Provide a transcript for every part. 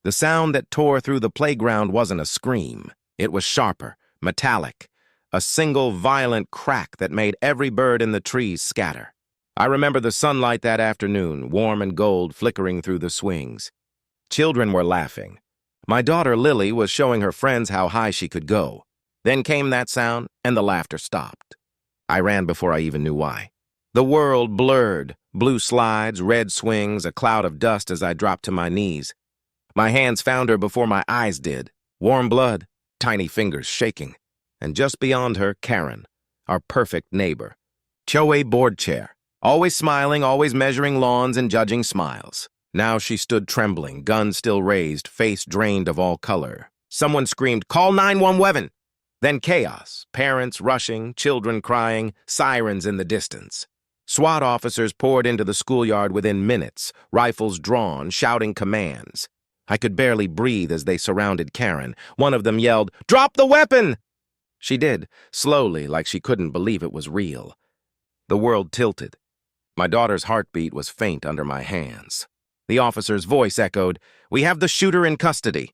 The sound that tore through the playground wasn't a scream. It was sharper, metallic, a single violent crack that made every bird in the trees scatter. I remember the sunlight that afternoon, warm and gold, flickering through the swings. Children were laughing. My daughter Lily was showing her friends how high she could go. Then came that sound, and the laughter stopped. I ran before I even knew why. The world blurred, blue slides, red swings, a cloud of dust as I dropped to my knees. My hands found her before my eyes did. Warm blood, tiny fingers shaking. And just beyond her, Karen, our perfect neighbor. HOA board chair, always smiling, always measuring lawns and judging smiles. Now she stood trembling, gun still raised, face drained of all color. Someone screamed, "Call 911!" Then chaos, parents rushing, children crying, sirens in the distance. SWAT officers poured into the schoolyard within minutes, rifles drawn, shouting commands. I could barely breathe as they surrounded Karen. One of them yelled, "Drop the weapon!" She did, slowly, like she couldn't believe it was real. The world tilted. My daughter's heartbeat was faint under my hands. The officer's voice echoed, "We have the shooter in custody."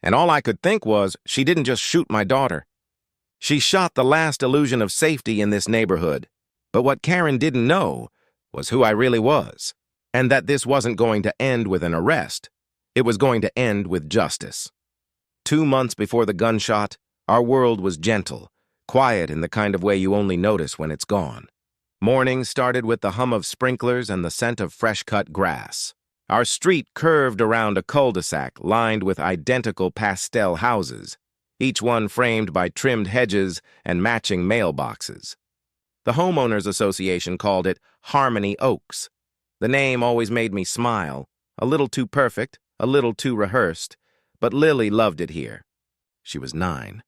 And all I could think was, she didn't just shoot my daughter. She shot the last illusion of safety in this neighborhood. But what Karen didn't know was who I really was, and that this wasn't going to end with an arrest. It was going to end with justice. 2 months before the gunshot, our world was gentle, quiet in the kind of way you only notice when it's gone. Mornings started with the hum of sprinklers and the scent of fresh-cut grass. Our street curved around a cul-de-sac lined with identical pastel houses, each one framed by trimmed hedges and matching mailboxes. The Homeowners Association called it Harmony Oaks. The name always made me smile, a little too perfect, a little too rehearsed, but Lily loved it here. She was 9,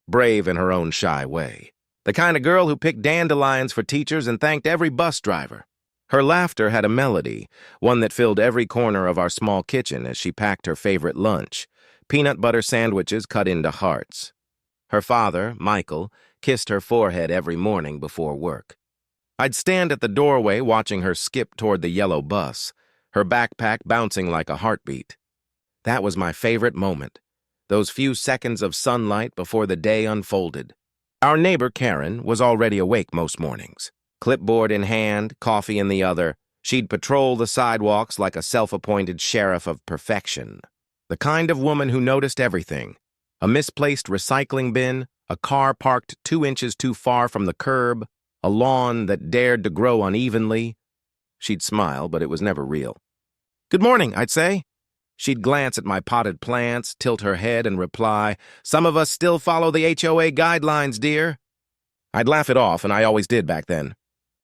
brave in her own shy way. The kind of girl who picked dandelions for teachers and thanked every bus driver. Her laughter had a melody, one that filled every corner of our small kitchen as she packed her favorite lunch, peanut butter sandwiches cut into hearts. Her father, Michael, kissed her forehead every morning before work. I'd stand at the doorway watching her skip toward the yellow bus, her backpack bouncing like a heartbeat. That was my favorite moment, those few seconds of sunlight before the day unfolded. Our neighbor Karen was already awake most mornings. Clipboard in hand, coffee in the other, she'd patrol the sidewalks like a self-appointed sheriff of perfection. The kind of woman who noticed everything. A misplaced recycling bin, a car parked 2 inches too far from the curb, a lawn that dared to grow unevenly. She'd smile, but it was never real. "Good morning," I'd say. She'd glance at my potted plants, tilt her head, and reply, "Some of us still follow the HOA guidelines, dear." I'd laugh it off, and I always did back then.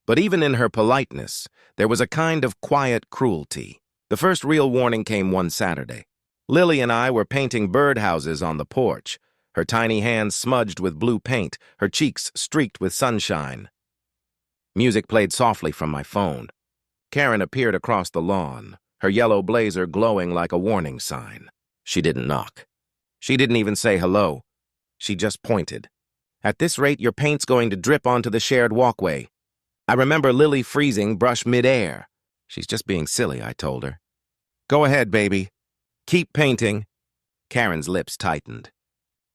But even in her politeness, there was a kind of quiet cruelty. The first real warning came one Saturday. Lily and I were painting birdhouses on the porch, her tiny hands smudged with blue paint, her cheeks streaked with sunshine. Music played softly from my phone. Karen appeared across the lawn, her yellow blazer glowing like a warning sign. She didn't knock. She didn't even say hello. She just pointed. "At this rate, your paint's going to drip onto the shared walkway." I remember Lily freezing, brush midair. "She's just being silly," I told her. "Go ahead, baby. Keep painting." Karen's lips tightened.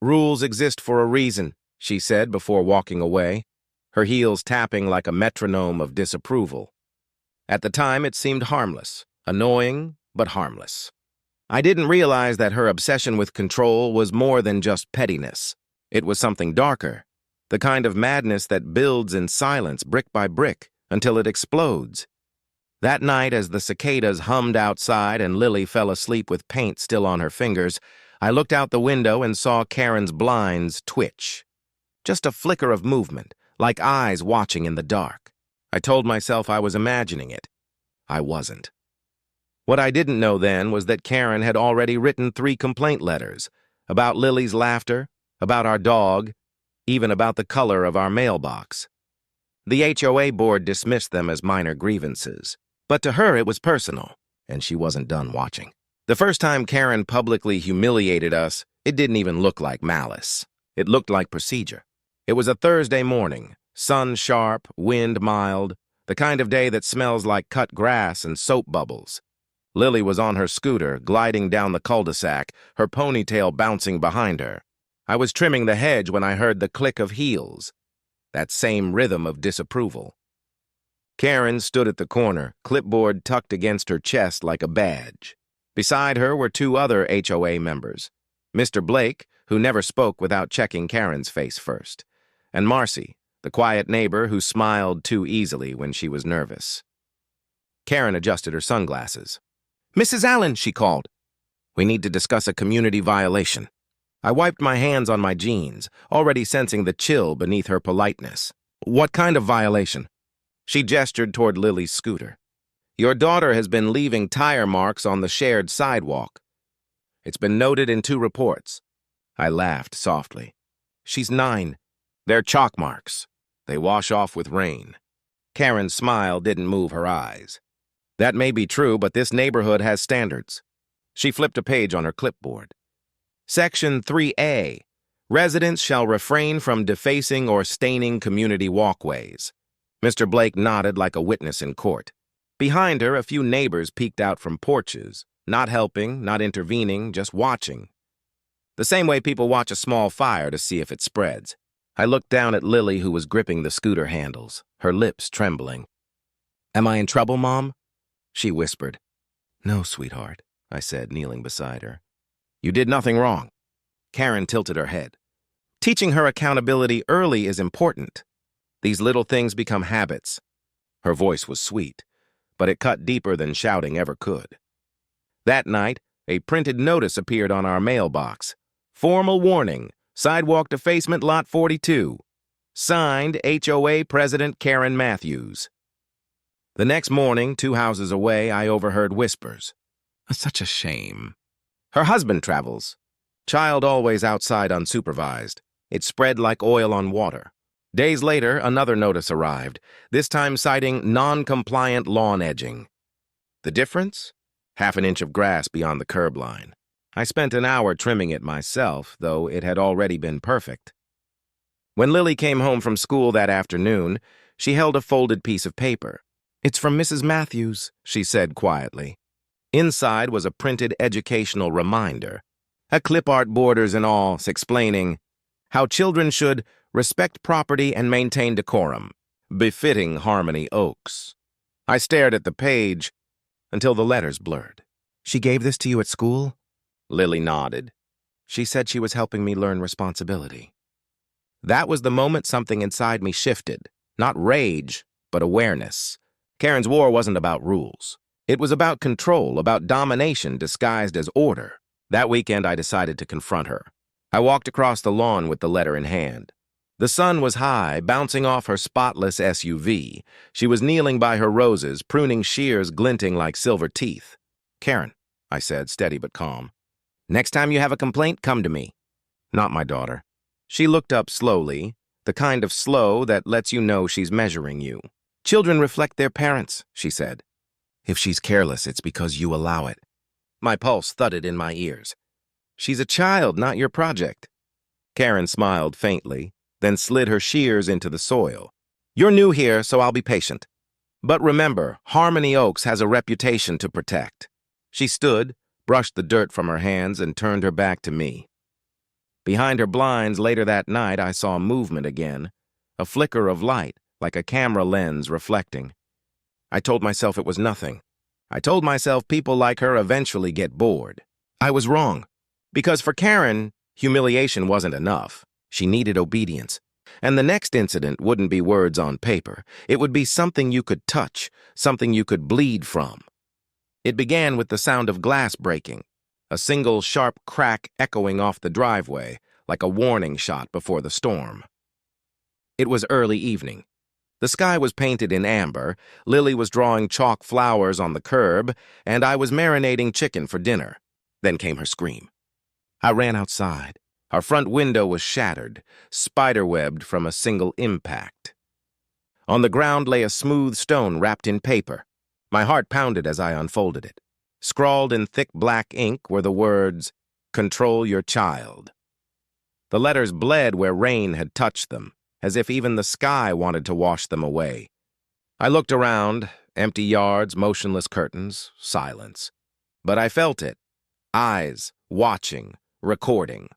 "Rules exist for a reason," she said before walking away, her heels tapping like a metronome of disapproval. At the time, it seemed harmless, annoying, but harmless. I didn't realize that her obsession with control was more than just pettiness. It was something darker, the kind of madness that builds in silence brick by brick until it explodes. That night, as the cicadas hummed outside and Lily fell asleep with paint still on her fingers, I looked out the window and saw Karen's blinds twitch. Just a flicker of movement, like eyes watching in the dark. I told myself I was imagining it. I wasn't. What I didn't know then was that Karen had already written 3 complaint letters, about Lily's laughter, about our dog, even about the color of our mailbox. The HOA board dismissed them as minor grievances, but to her it was personal, and she wasn't done watching. The first time Karen publicly humiliated us, it didn't even look like malice. It looked like procedure. It was a Thursday morning, sun sharp, wind mild, the kind of day that smells like cut grass and soap bubbles. Lily was on her scooter, gliding down the cul-de-sac, her ponytail bouncing behind her. I was trimming the hedge when I heard the click of heels, that same rhythm of disapproval. Karen stood at the corner, clipboard tucked against her chest like a badge. Beside her were two other HOA members, Mr. Blake, who never spoke without checking Karen's face first, and Marcy, the quiet neighbor who smiled too easily when she was nervous. Karen adjusted her sunglasses. "Mrs. Allen," she called. "We need to discuss a community violation." I wiped my hands on my jeans, already sensing the chill beneath her politeness. "What kind of violation?" She gestured toward Lily's scooter. "Your daughter has been leaving tire marks on the shared sidewalk. It's been noted in 2 reports." I laughed softly. "She's 9. They're chalk marks. They wash off with rain." Karen's smile didn't move her eyes. "That may be true, but this neighborhood has standards." She flipped a page on her clipboard. Section 3A. Residents shall refrain from defacing or staining community walkways. Mr. Blake nodded like a witness in court. Behind her, a few neighbors peeked out from porches, not helping, not intervening, just watching. The same way people watch a small fire to see if it spreads. I looked down at Lily, who was gripping the scooter handles, her lips trembling. "Am I in trouble, Mom?" she whispered. "No, sweetheart," I said, kneeling beside her. "You did nothing wrong." Karen tilted her head. "Teaching her accountability early is important. These little things become habits." Her voice was sweet, but it cut deeper than shouting ever could. That night, a printed notice appeared on our mailbox. "Formal warning, sidewalk defacement lot 42. Signed, HOA President Karen Matthews." The next morning, 2 houses away, I overheard whispers. "Such a shame. Her husband travels. Child always outside unsupervised. It spread like oil on water." Days later, another notice arrived, this time citing non-compliant lawn edging. The difference? Half an inch of grass beyond the curb line. I spent an hour trimming it myself, though it had already been perfect. When Lily came home from school that afternoon, she held a folded piece of paper. "It's from Mrs. Matthews," she said quietly. Inside was a printed educational reminder, a clip art borders and all, explaining how children should respect property and maintain decorum, befitting Harmony Oaks. I stared at the page until the letters blurred. "She gave this to you at school?" Lily nodded. "She said she was helping me learn responsibility." That was the moment something inside me shifted. Not rage, but awareness. Karen's war wasn't about rules. It was about control, about domination disguised as order. That weekend, I decided to confront her. I walked across the lawn with the letter in hand. The sun was high, bouncing off her spotless SUV. She was kneeling by her roses, pruning shears glinting like silver teeth. "Karen," I said, steady but calm. "Next time you have a complaint, come to me." "Not my daughter." She looked up slowly, the kind of slow that lets you know she's measuring you. "Children reflect their parents," she said. "If she's careless, it's because you allow it." My pulse thudded in my ears. "She's a child, not your project." Karen smiled faintly, then slid her shears into the soil. "You're new here, so I'll be patient. But remember, Harmony Oaks has a reputation to protect." She stood, brushed the dirt from her hands, and turned her back to me. Behind her blinds later that night, I saw movement again, a flicker of light, like a camera lens reflecting. I told myself it was nothing. I told myself people like her eventually get bored. I was wrong, because for Karen, humiliation wasn't enough. She needed obedience. And the next incident wouldn't be words on paper. It would be something you could touch, something you could bleed from. It began with the sound of glass breaking, a single sharp crack echoing off the driveway, like a warning shot before the storm. It was early evening. The sky was painted in amber, Lily was drawing chalk flowers on the curb, and I was marinating chicken for dinner. Then came her scream. I ran outside. Our front window was shattered, spiderwebbed from a single impact. On the ground lay a smooth stone wrapped in paper. My heart pounded as I unfolded it. Scrawled in thick black ink were the words, "Control your child." The letters bled where rain had touched them, as if even the sky wanted to wash them away. I looked around, empty yards, motionless curtains, silence. But I felt it. Eyes, watching, recording.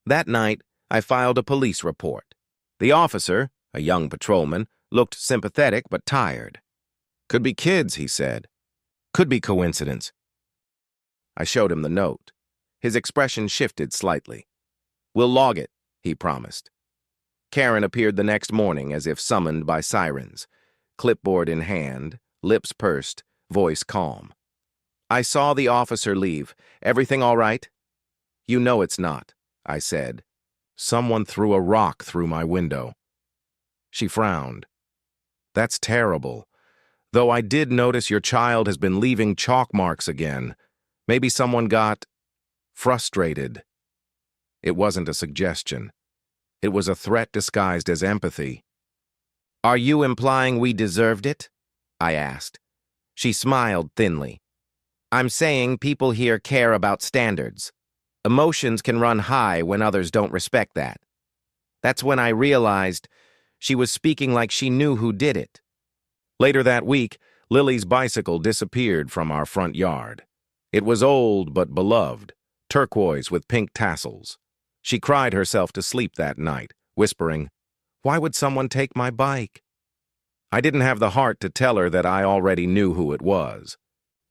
That night, I filed a police report. The officer, a young patrolman, looked sympathetic but tired. "Could be kids," he said. "Could be coincidence." I showed him the note. His expression shifted slightly. "We'll log it," he promised. Karen appeared the next morning as if summoned by sirens, clipboard in hand, lips pursed, voice calm. "I saw the officer leave. Everything all right?" "You know it's not," I said. "Someone threw a rock through my window." She frowned. "That's terrible. Though I did notice your child has been leaving chalk marks again. Maybe someone got frustrated." It wasn't a suggestion. It was a threat disguised as empathy. "Are you implying we deserved it?" I asked. She smiled thinly. "I'm saying people here care about standards. Emotions can run high when others don't respect that." That's when I realized she was speaking like she knew who did it. Later that week, Lily's bicycle disappeared from our front yard. It was old but beloved, turquoise with pink tassels. She cried herself to sleep that night, whispering, "Why would someone take my bike?" I didn't have the heart to tell her that I already knew who it was.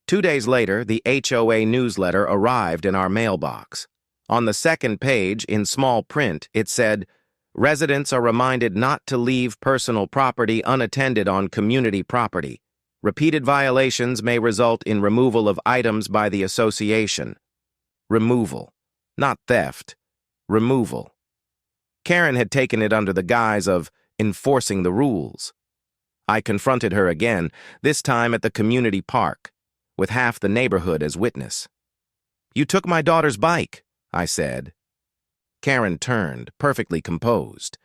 2 days later, the HOA newsletter arrived in our mailbox. On the second page, in small print, it said, "Residents are reminded not to leave personal property unattended on community property. Repeated violations may result in removal of items by the association." Removal. Not theft. Removal. Karen had taken it under the guise of enforcing the rules. I confronted her again, this time at the community park, with half the neighborhood as witness. "You took my daughter's bike," I said. Karen turned, perfectly composed.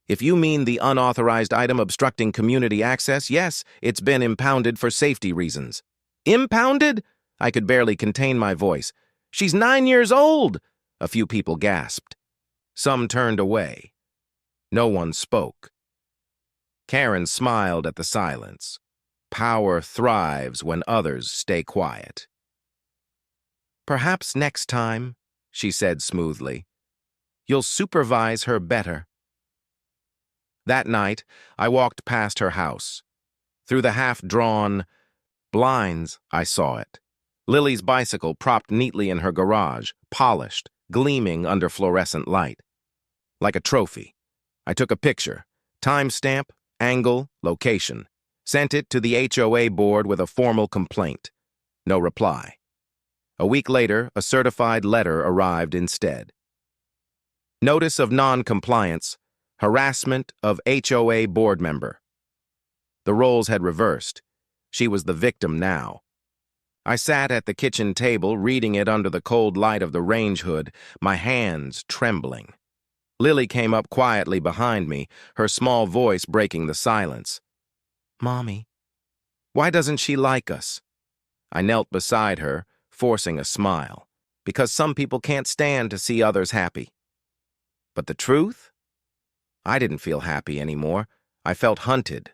"If you mean the unauthorized item obstructing community access, yes, it's been impounded for safety reasons." "Impounded?" I could barely contain my voice. "She's 9 years old!" A few people gasped. Some turned away. No one spoke. Karen smiled at the silence. Power thrives when others stay quiet. "Perhaps next time," she said smoothly, "you'll supervise her better." That night, I walked past her house. Through the half-drawn blinds, I saw it. Lily's bicycle propped neatly in her garage, polished, gleaming under fluorescent light. Like a trophy. I took a picture, timestamp, angle, location, sent it to the HOA board with a formal complaint. No reply. A week later, a certified letter arrived instead. Notice of non-compliance, harassment of HOA board member. The roles had reversed. She was the victim now. I sat at the kitchen table, reading it under the cold light of the range hood, my hands trembling. Lily came up quietly behind me, her small voice breaking the silence. "Mommy, why doesn't she like us?" I knelt beside her, forcing a smile, because some people can't stand to see others happy. But the truth? I didn't feel happy anymore. I felt hunted.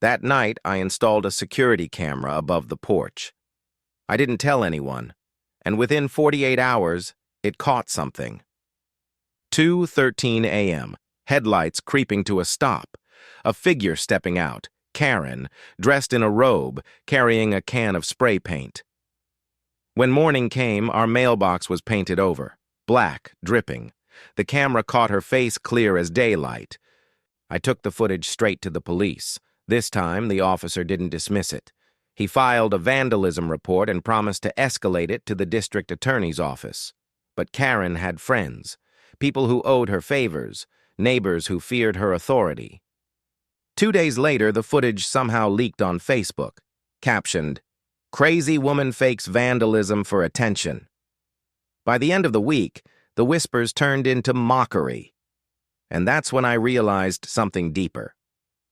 That night, I installed a security camera above the porch. I didn't tell anyone, and within 48 hours, it caught something. 2:13 a.m., headlights creeping to a stop, a figure stepping out, Karen, dressed in a robe, carrying a can of spray paint. When morning came, our mailbox was painted over, black, dripping. The camera caught her face clear as daylight. I took the footage straight to the police. This time, the officer didn't dismiss it. He filed a vandalism report and promised to escalate it to the district attorney's office. But Karen had friends, people who owed her favors, neighbors who feared her authority. 2 days later, the footage somehow leaked on Facebook, captioned, "Crazy woman fakes vandalism for attention." By the end of the week, the whispers turned into mockery. And that's when I realized something deeper.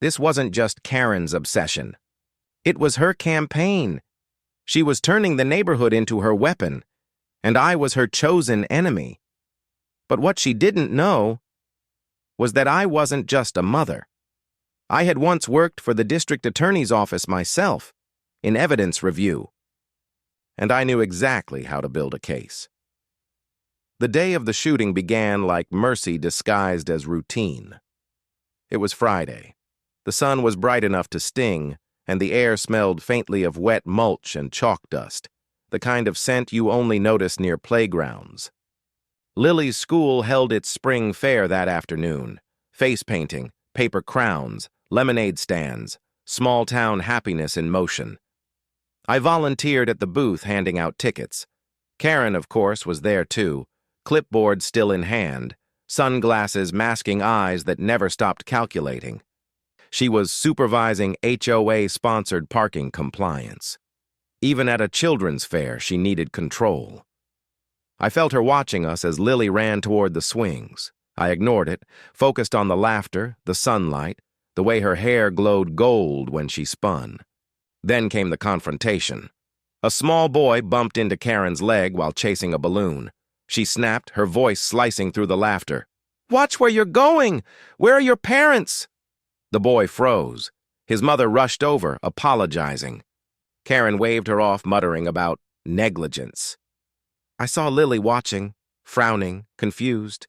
This wasn't just Karen's obsession. It was her campaign. She was turning the neighborhood into her weapon, and I was her chosen enemy. But what she didn't know was that I wasn't just a mother. I had once worked for the district attorney's office myself, in evidence review. and I knew exactly how to build a case. The day of the shooting began like mercy disguised as routine. It was Friday. The sun was bright enough to sting, and the air smelled faintly of wet mulch and chalk dust, the kind of scent you only notice near playgrounds. Lily's school held its spring fair that afternoon. Face painting, paper crowns, lemonade stands, small-town happiness in motion. I volunteered at the booth handing out tickets. Karen, of course, was there too, clipboard still in hand, sunglasses masking eyes that never stopped calculating. She was supervising HOA-sponsored parking compliance. Even at a children's fair, she needed control. I felt her watching us as Lily ran toward the swings. I ignored it, focused on the laughter, the sunlight, the way her hair glowed gold when she spun. Then came the confrontation. A small boy bumped into Karen's leg while chasing a balloon. She snapped, her voice slicing through the laughter. "Watch where you're going! Where are your parents?" The boy froze. His mother rushed over, apologizing. Karen waved her off, muttering about negligence. I saw Lily watching, frowning, confused.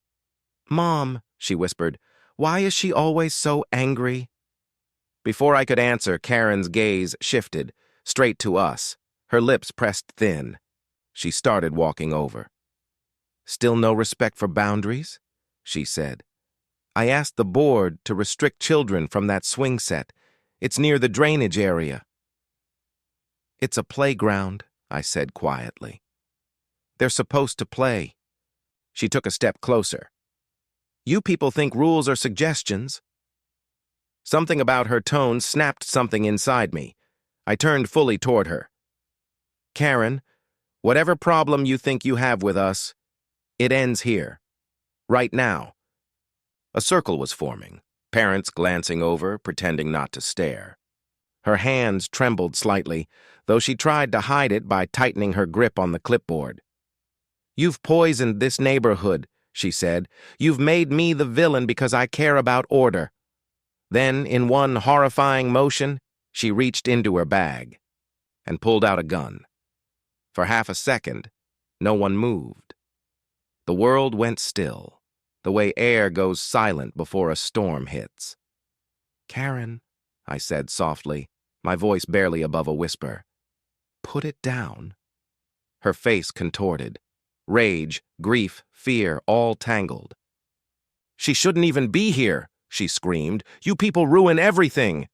"Mom," she whispered, "why is she always so angry?" Before I could answer, Karen's gaze shifted, straight to us, her lips pressed thin. She started walking over. "Still no respect for boundaries?" she said. "I asked the board to restrict children from that swing set. It's near the drainage area." "It's a playground," I said quietly. "They're supposed to play." She took a step closer. "You people think rules are suggestions." Something about her tone snapped something inside me. I turned fully toward her. "Karen, whatever problem you think you have with us, it ends here. Right now." A circle was forming, parents glancing over, pretending not to stare. Her hands trembled slightly, though she tried to hide it by tightening her grip on the clipboard. "You've poisoned this neighborhood," she said. "You've made me the villain because I care about order." Then, in one horrifying motion, she reached into her bag and pulled out a gun. For half a second, no one moved. The world went still, the way air goes silent before a storm hits. "Karen," I said softly, my voice barely above a whisper, "put it down." Her face contorted. Rage, grief, fear, all tangled. "She shouldn't even be here," she screamed. "You people ruin everything."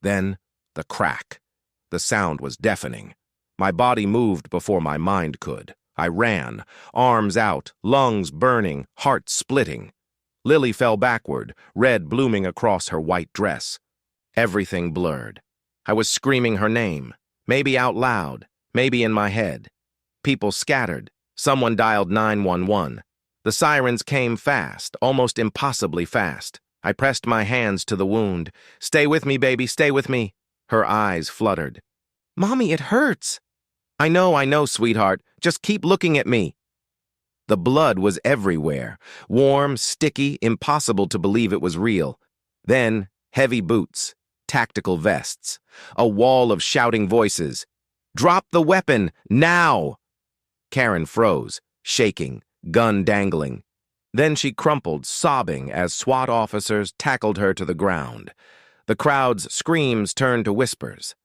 Then, the crack. The sound was deafening. My body moved before my mind could. I ran, arms out, lungs burning, heart splitting. Lily fell backward, red blooming across her white dress. Everything blurred. I was screaming her name, maybe out loud, maybe in my head. People scattered. Someone dialed 911. The sirens came fast, almost impossibly fast. I pressed my hands to the wound. "Stay with me, baby, stay with me." Her eyes fluttered. "Mommy, it hurts." I know, sweetheart. Just keep looking at me." The blood was everywhere. Warm, sticky, impossible to believe it was real. Then, heavy boots, tactical vests, a wall of shouting voices. "Drop the weapon, now!" Karen froze, shaking, gun dangling. Then she crumpled, sobbing, as SWAT officers tackled her to the ground. The crowd's screams turned to whispers.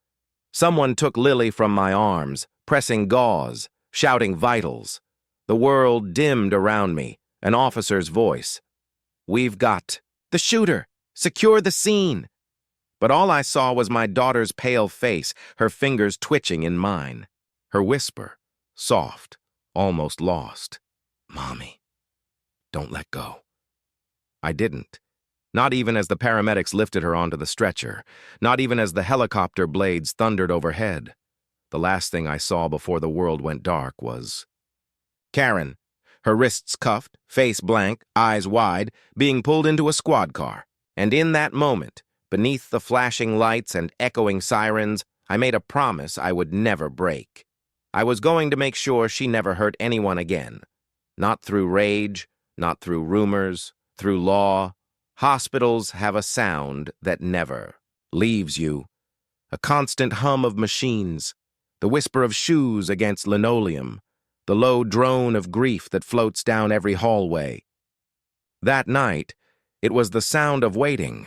Someone took Lily from my arms, pressing gauze, shouting vitals. The world dimmed around me, an officer's voice. "We've got the shooter. Secure the scene." But all I saw was my daughter's pale face, her fingers twitching in mine. Her whisper, soft, almost lost. "Mommy, don't let go." I didn't. Not even as the paramedics lifted her onto the stretcher. Not even as the helicopter blades thundered overhead. The last thing I saw before the world went dark was Karen, her wrists cuffed, face blank, eyes wide, being pulled into a squad car. And in that moment, beneath the flashing lights and echoing sirens, I made a promise I would never break. I was going to make sure she never hurt anyone again. Not through rage, not through rumors, through law. Hospitals have a sound that never leaves you. A constant hum of machines. the whisper of shoes against linoleum, the low drone of grief that floats down every hallway. That night, it was the sound of waiting.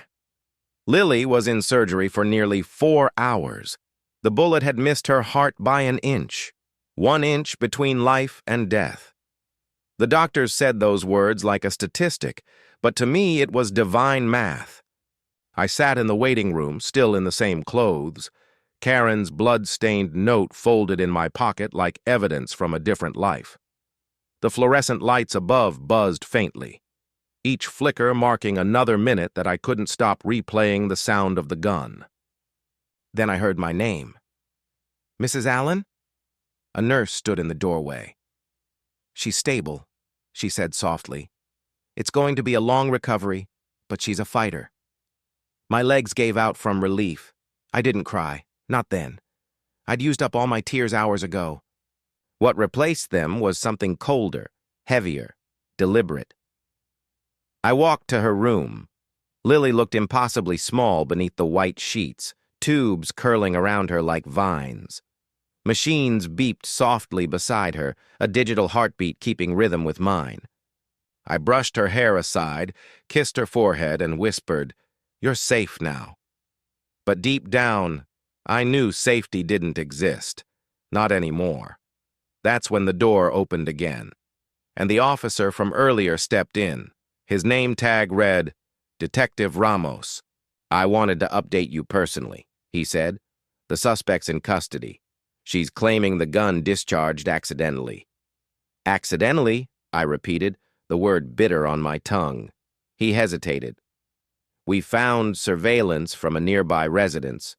Lily was in surgery for nearly 4 hours. The bullet had missed her heart by an inch, 1 inch between life and death. The doctors said those words like a statistic, but to me it was divine math. I sat in the waiting room, still in the same clothes, Karen's blood-stained note folded in my pocket like evidence from a different life. The fluorescent lights above buzzed faintly, each flicker marking another minute that I couldn't stop replaying the sound of the gun. Then I heard my name. "Mrs. Allen?" A nurse stood in the doorway. "She's stable," she said softly. "It's going to be a long recovery, but she's a fighter." My legs gave out from relief. I didn't cry. Not then. I'd used up all my tears hours ago. What replaced them was something colder, heavier, deliberate. I walked to her room. Lily looked impossibly small beneath the white sheets, tubes curling around her like vines. Machines beeped softly beside her, a digital heartbeat keeping rhythm with mine. I brushed her hair aside, kissed her forehead, and whispered, "You're safe now." But deep down, I knew safety didn't exist. Not anymore. That's when the door opened again, and the officer from earlier stepped in. His name tag read, "Detective Ramos. I wanted to update you personally," he said. "The suspect's in custody. She's claiming the gun discharged accidentally." "Accidentally?" I repeated, the word bitter on my tongue. He hesitated. "We found surveillance from a nearby residence.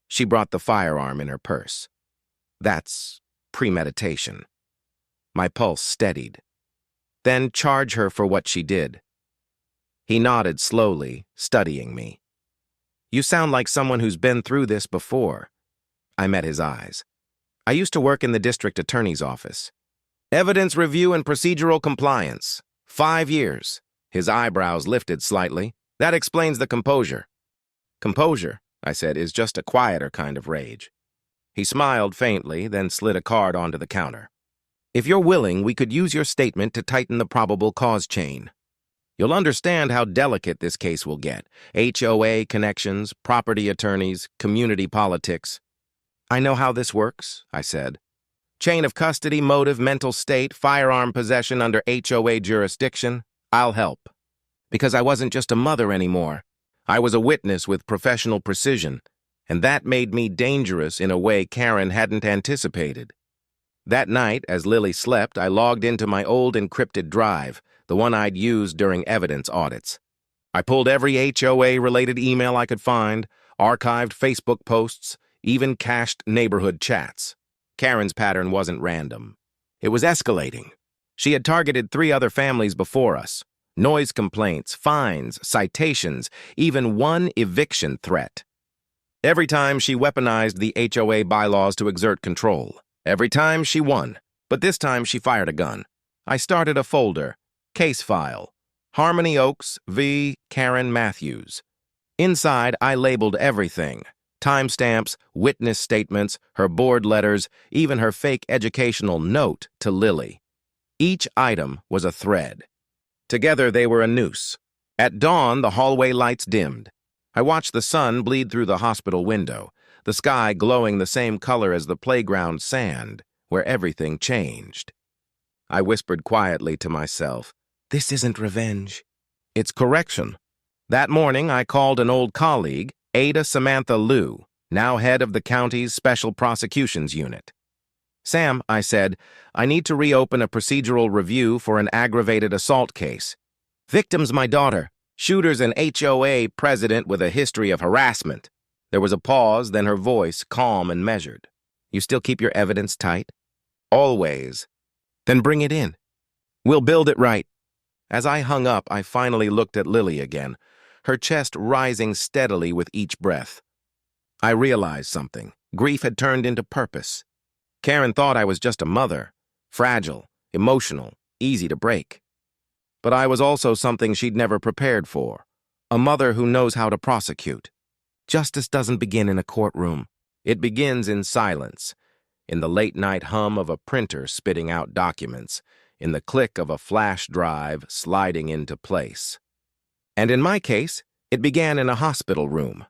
She brought the firearm in her purse. That's premeditation." My pulse steadied. "Then charge her for what she did." He nodded slowly, studying me. "You sound like someone who's been through this before." I met his eyes. "I used to work in the district attorney's office. Evidence review and procedural compliance. 5 years. His eyebrows lifted slightly. "That explains the composure." "Composure," I said, "is just a quieter kind of rage." He smiled faintly, then slid a card onto the counter. "If you're willing, we could use your statement to tighten the probable cause chain. You'll understand how delicate this case will get. HOA connections, property attorneys, community politics." "I know how this works," I said. "Chain of custody, motive, mental state, firearm possession under HOA jurisdiction. I'll help. Because I wasn't just a mother anymore. I was a witness with professional precision, and that made me dangerous in a way Karen hadn't anticipated." That night, as Lily slept, I logged into my old encrypted drive, the one I'd used during evidence audits. I pulled every HOA-related email I could find, archived Facebook posts, even cached neighborhood chats. Karen's pattern wasn't random. It was escalating. She had targeted 3 other families before us. Noise complaints, fines, citations, even one eviction threat. Every time she weaponized the HOA bylaws to exert control. Every time she won. But this time she fired a gun. I started a folder. Case file. Harmony Oaks v. Karen Matthews. Inside, I labeled everything. Timestamps, witness statements, her board letters, even her fake educational note to Lily. Each item was a thread. Together they were a noose. At dawn, the hallway lights dimmed. I watched the sun bleed through the hospital window, the sky glowing the same color as the playground sand, where everything changed. I whispered quietly to myself, "This isn't revenge. It's correction." That morning, I called an old colleague, Ada Samantha Liu, now head of the county's Special Prosecutions Unit. "Sam," I said, "I need to reopen a procedural review for an aggravated assault case. Victim's my daughter. Shooter's an HOA president with a history of harassment." There was a pause, then her voice, calm and measured. "You still keep your evidence tight?" "Always." "Then bring it in. We'll build it right." As I hung up, I finally looked at Lily again, her chest rising steadily with each breath. I realized something. Grief had turned into purpose. Karen thought I was just a mother, fragile, emotional, easy to break. But I was also something she'd never prepared for, a mother who knows how to prosecute. Justice doesn't begin in a courtroom. It begins in silence, in the late-night hum of a printer spitting out documents, in the click of a flash drive sliding into place. And in my case, it began in a hospital room,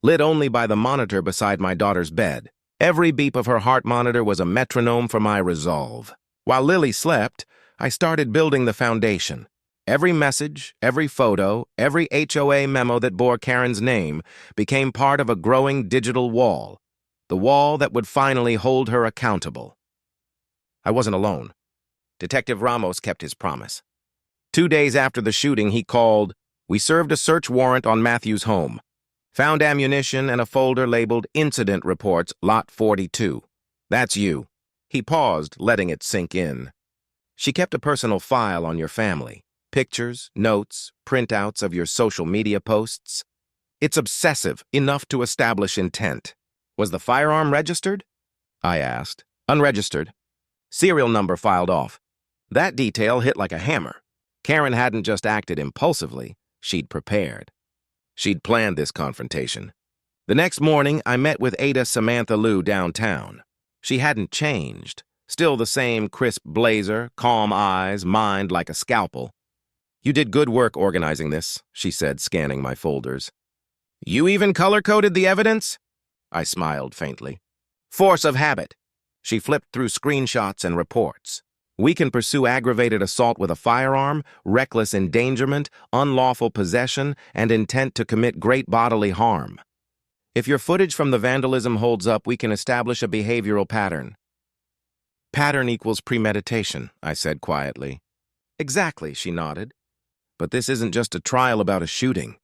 lit only by the monitor beside my daughter's bed. Every beep of her heart monitor was a metronome for my resolve. While Lily slept, I started building the foundation. Every message, every photo, every HOA memo that bore Karen's name became part of a growing digital wall, the wall that would finally hold her accountable. I wasn't alone. Detective Ramos kept his promise. 2 days after the shooting, he called. We served a search warrant on Matthew's home. Found ammunition and a folder labeled Incident Reports, Lot 42. That's you. He paused, letting it sink in. She kept a personal file on your family. Pictures, notes, printouts of your social media posts. It's obsessive, enough to establish intent. Was the firearm registered? I asked. Unregistered. Serial number filed off. That detail hit like a hammer. Karen hadn't just acted impulsively, she'd prepared. She'd planned this confrontation. The next morning, I met with Ada Samantha Liu downtown. She hadn't changed. Still the same crisp blazer, calm eyes, mind like a scalpel. You did good work organizing this, she said, scanning my folders. You even color-coded the evidence? I smiled faintly. Force of habit. She flipped through screenshots and reports. We can pursue aggravated assault with a firearm, reckless endangerment, unlawful possession, and intent to commit great bodily harm. If your footage from the vandalism holds up, we can establish a behavioral pattern. Pattern equals premeditation, I said quietly. Exactly, she nodded. But this isn't just a trial about a shooting.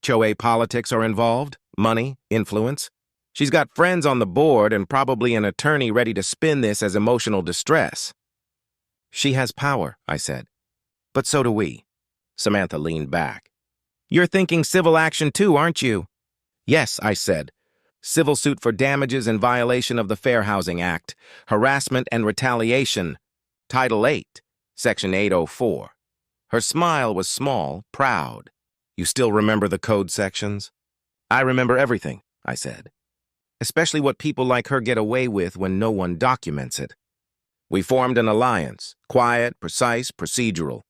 HOA politics are involved, money, influence. She's got friends on the board and probably an attorney ready to spin this as emotional distress. She has power, I said. But so do we. Samantha leaned back. You're thinking civil action too, aren't you? Yes, I said. Civil suit for damages in violation of the Fair Housing Act, harassment and retaliation. Title 8, Section 804. Her smile was small, proud. You still remember the code sections? I remember everything, I said. Especially what people like her get away with when no one documents it. We formed an alliance, quiet, precise, procedural.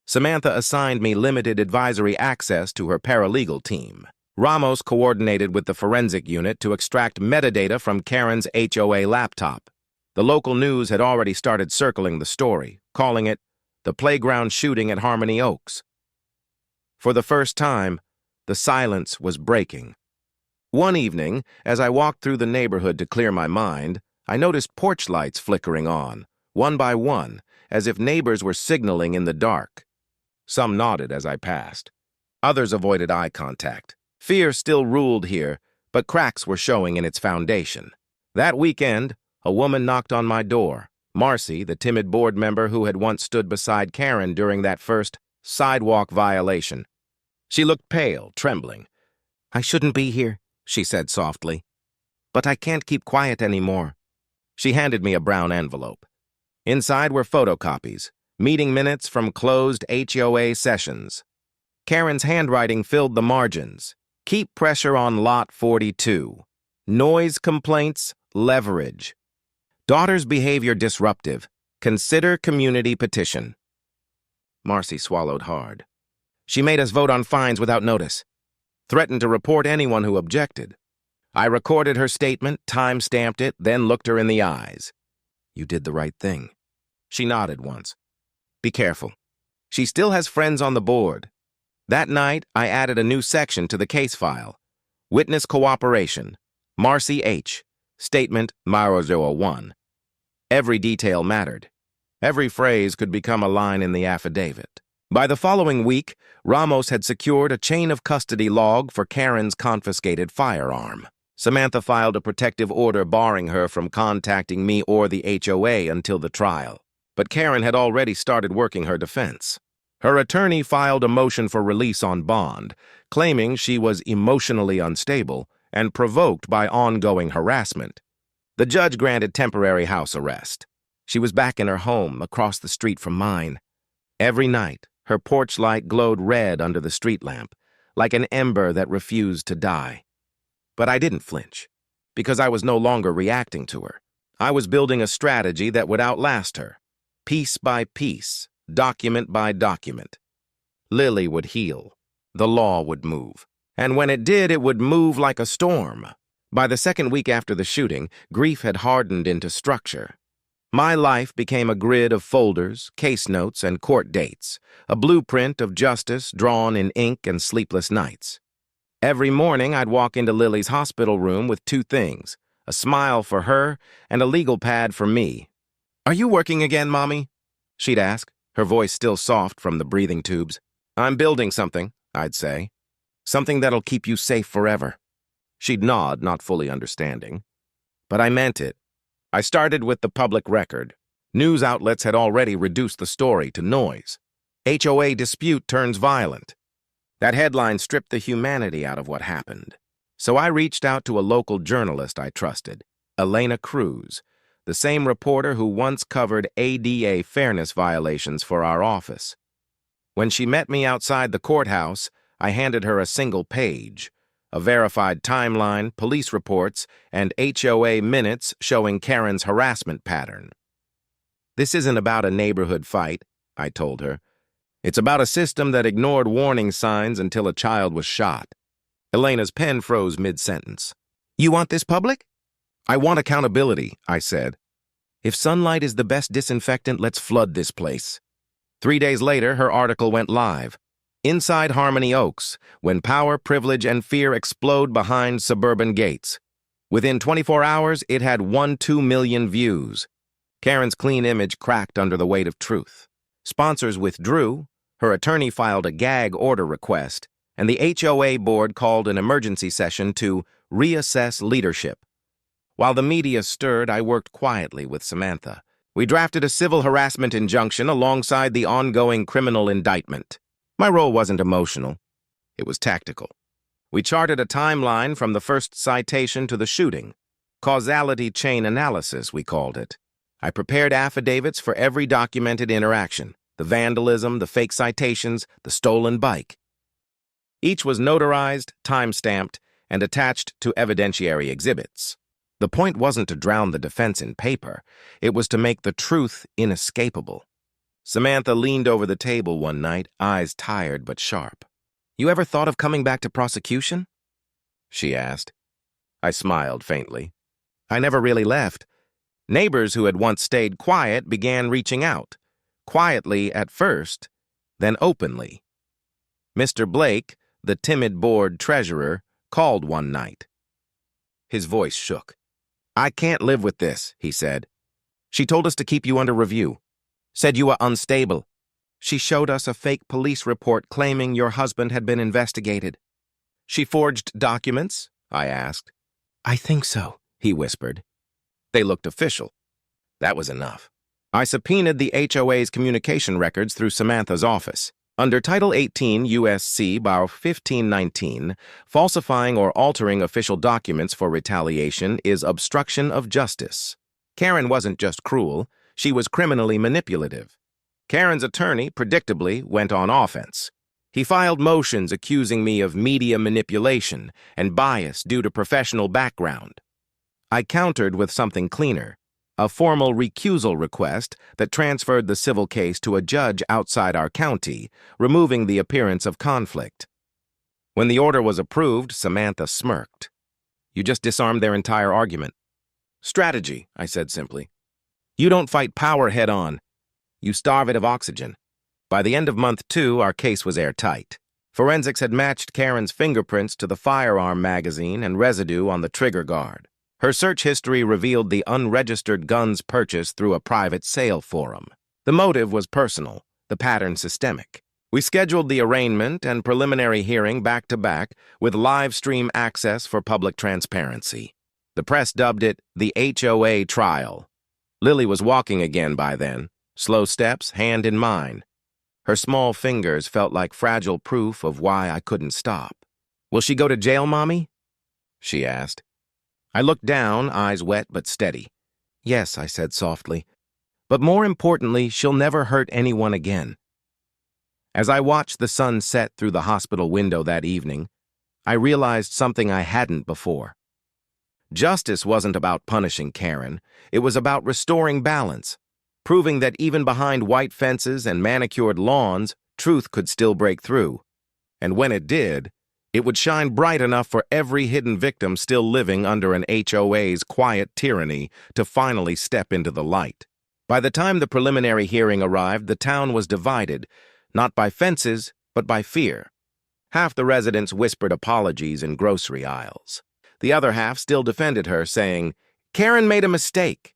Samantha assigned me limited advisory access to her paralegal team. Ramos coordinated with the forensic unit to extract metadata from Karen's HOA laptop. The local news had already started circling the story, calling it the playground shooting at Harmony Oaks. For the first time, the silence was breaking. One evening, as I walked through the neighborhood to clear my mind, I noticed porch lights flickering on, one by one, as if neighbors were signaling in the dark. Some nodded as I passed. Others avoided eye contact. Fear still ruled here, but cracks were showing in its foundation. That weekend, a woman knocked on my door. Marcy, the timid board member who had once stood beside Karen during that first sidewalk violation. She looked pale, trembling. I shouldn't be here, she said softly. But I can't keep quiet anymore. She handed me a brown envelope. Inside were photocopies, meeting minutes from closed HOA sessions. Karen's handwriting filled the margins. Keep pressure on Lot 42. Noise complaints, leverage. Daughter's behavior disruptive. Consider community petition. Marcy swallowed hard. She made us vote on fines without notice. Threatened to report anyone who objected. I recorded her statement, time-stamped it, then looked her in the eyes. You did the right thing. She nodded once. Be careful. She still has friends on the board. That night, I added a new section to the case file. Witness cooperation. Marcy H. Statement 001. Every detail mattered. Every phrase could become a line in the affidavit. By the following week, Ramos had secured a chain of custody log for Karen's confiscated firearm. Samantha filed a protective order barring her from contacting me or the HOA until the trial. But Karen had already started working her defense. Her attorney filed a motion for release on bond, claiming she was emotionally unstable and provoked by ongoing harassment. The judge granted temporary house arrest. She was back in her home across the street from mine. Every night, her porch light glowed red under the street lamp, like an ember that refused to die. But I didn't flinch, because I was no longer reacting to her. I was building a strategy that would outlast her, piece by piece, document by document. Lily would heal. The law would move. And when it did, it would move like a storm. By the second week after the shooting, grief had hardened into structure. My life became a grid of folders, case notes, and court dates, a blueprint of justice drawn in ink and sleepless nights. Every morning, I'd walk into Lily's hospital room with two things, a smile for her and a legal pad for me. "Are you working again, Mommy?" she'd ask, her voice still soft from the breathing tubes. "I'm building something," I'd say. "Something that'll keep you safe forever." She'd nod, not fully understanding. But I meant it. I started with the public record. News outlets had already reduced the story to noise. HOA dispute turns violent. That headline stripped the humanity out of what happened. So I reached out to a local journalist I trusted, Elena Cruz, the same reporter who once covered ADA fairness violations for our office. When she met me outside the courthouse, I handed her a single page, a verified timeline, police reports, and HOA minutes showing Karen's harassment pattern. "This isn't about a neighborhood fight," I told her. "It's about a system that ignored warning signs until a child was shot." Elena's pen froze mid-sentence. "You want this public?" "I want accountability," I said. "If sunlight is the best disinfectant, let's flood this place." 3 days later, her article went live. "Inside Harmony Oaks, when power, privilege, and fear explode behind suburban gates." Within 24 hours, it had 2 million views. Karen's clean image cracked under the weight of truth. Sponsors withdrew, her attorney filed a gag order request, and the HOA board called an emergency session to reassess leadership. While the media stirred, I worked quietly with Samantha. We drafted a civil harassment injunction alongside the ongoing criminal indictment. My role wasn't emotional. It was tactical. We charted a timeline from the first citation to the shooting. Causality chain analysis, we called it. I prepared affidavits for every documented interaction, the vandalism, the fake citations, the stolen bike. Each was notarized, time-stamped, and attached to evidentiary exhibits. The point wasn't to drown the defense in paper. It was to make the truth inescapable. Samantha leaned over the table one night, eyes tired but sharp. "You ever thought of coming back to prosecution?" she asked. I smiled faintly. I never really left. Neighbors who had once stayed quiet began reaching out. Quietly at first, then openly. Mr. Blake, the timid board treasurer, called one night. His voice shook. "I can't live with this," he said. "She told us to keep you under review. Said you were unstable. She showed us a fake police report claiming your husband had been investigated." "She forged documents?" I asked. "I think so," he whispered. They looked official. That was enough. I subpoenaed the HOA's communication records through Samantha's office. Under Title 18 U.S.C. Bar 1519, falsifying or altering official documents for retaliation is obstruction of justice. Karen wasn't just cruel, she was criminally manipulative. Karen's attorney, predictably, went on offense. He filed motions accusing me of media manipulation and bias due to professional background. I countered with something cleaner, a formal recusal request that transferred the civil case to a judge outside our county, removing the appearance of conflict. When the order was approved, Samantha smirked. "You just disarmed their entire argument." "Strategy," I said simply. "You don't fight power head-on. You starve it of oxygen." By the end of month 2, our case was airtight. Forensics had matched Karen's fingerprints to the firearm magazine and residue on the trigger guard. Her search history revealed the unregistered guns purchased through a private sale forum. The motive was personal, the pattern systemic. We scheduled the arraignment and preliminary hearing back-to-back with live stream access for public transparency. The press dubbed it the HOA trial. Lily was walking again by then, slow steps, hand in mine. Her small fingers felt like fragile proof of why I couldn't stop. "Will she go to jail, Mommy?" she asked. I looked down, eyes wet but steady. "Yes," I said softly. "But more importantly, she'll never hurt anyone again." As I watched the sun set through the hospital window that evening, I realized something I hadn't before. Justice wasn't about punishing Karen. It was about restoring balance, proving that even behind white fences and manicured lawns, truth could still break through. And when it did, it would shine bright enough for every hidden victim still living under an HOA's quiet tyranny to finally step into the light. By the time the preliminary hearing arrived, the town was divided, not by fences, but by fear. Half the residents whispered apologies in grocery aisles. The other half still defended her, saying, "Karen made a mistake.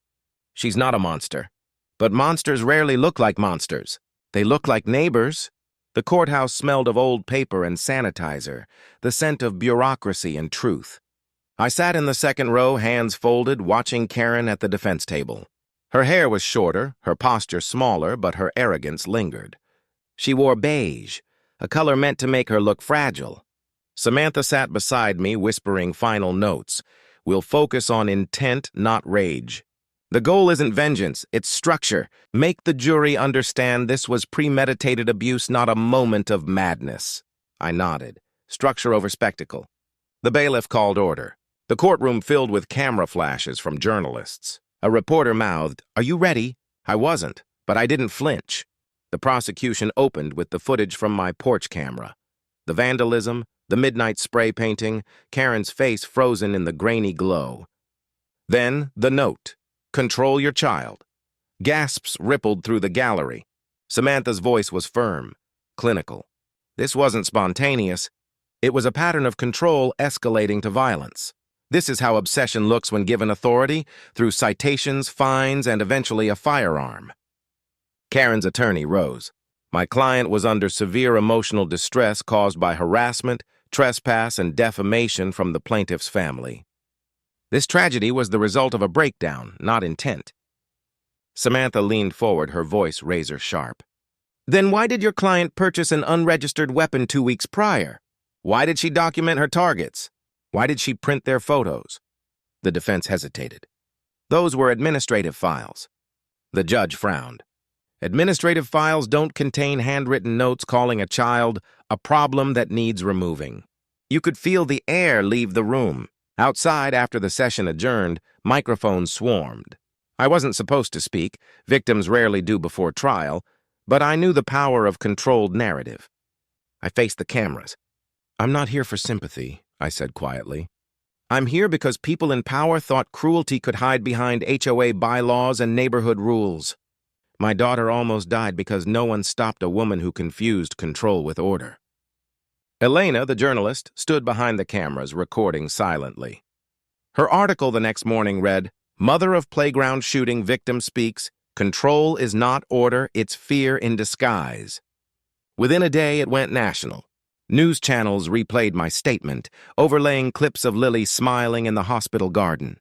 She's not a monster. But monsters rarely look like monsters. They look like neighbors." The courthouse smelled of old paper and sanitizer, the scent of bureaucracy and truth. I sat in the second row, hands folded, watching Karen at the defense table. Her hair was shorter, her posture smaller, but her arrogance lingered. She wore beige, a color meant to make her look fragile. Samantha sat beside me, whispering final notes. "We'll focus on intent, not rage. The goal isn't vengeance, it's structure. Make the jury understand this was premeditated abuse, not a moment of madness." I nodded. Structure over spectacle. The bailiff called order. The courtroom filled with camera flashes from journalists. A reporter mouthed, "Are you ready?" I wasn't, but I didn't flinch. The prosecution opened with the footage from my porch camera. The vandalism, the midnight spray painting, Karen's face frozen in the grainy glow. Then the note. "Control your child." Gasps rippled through the gallery. Samantha's voice was firm, clinical. This wasn't spontaneous. It was a pattern of control escalating to violence. This is how obsession looks when given authority, through citations, fines, and eventually a firearm. Karen's attorney rose. My client was under severe emotional distress caused by harassment, trespass, and defamation from the plaintiff's family. This tragedy was the result of a breakdown, not intent. Samantha leaned forward, her voice razor-sharp. "Then why did your client purchase an unregistered weapon 2 weeks prior? Why did she document her targets? Why did she print their photos?" The defense hesitated. "Those were administrative files." The judge frowned. "Administrative files don't contain handwritten notes calling a child a problem that needs removing." You could feel the air leave the room. Outside, after the session adjourned, microphones swarmed. I wasn't supposed to speak, victims rarely do before trial, but I knew the power of controlled narrative. I faced the cameras. "I'm not here for sympathy," I said quietly. "I'm here because people in power thought cruelty could hide behind HOA bylaws and neighborhood rules. My daughter almost died because no one stopped a woman who confused control with order." Elena, the journalist, stood behind the cameras, recording silently. Her article the next morning read, "Mother of playground shooting victim speaks, control is not order, it's fear in disguise." Within a day, it went national. News channels replayed my statement, overlaying clips of Lily smiling in the hospital garden.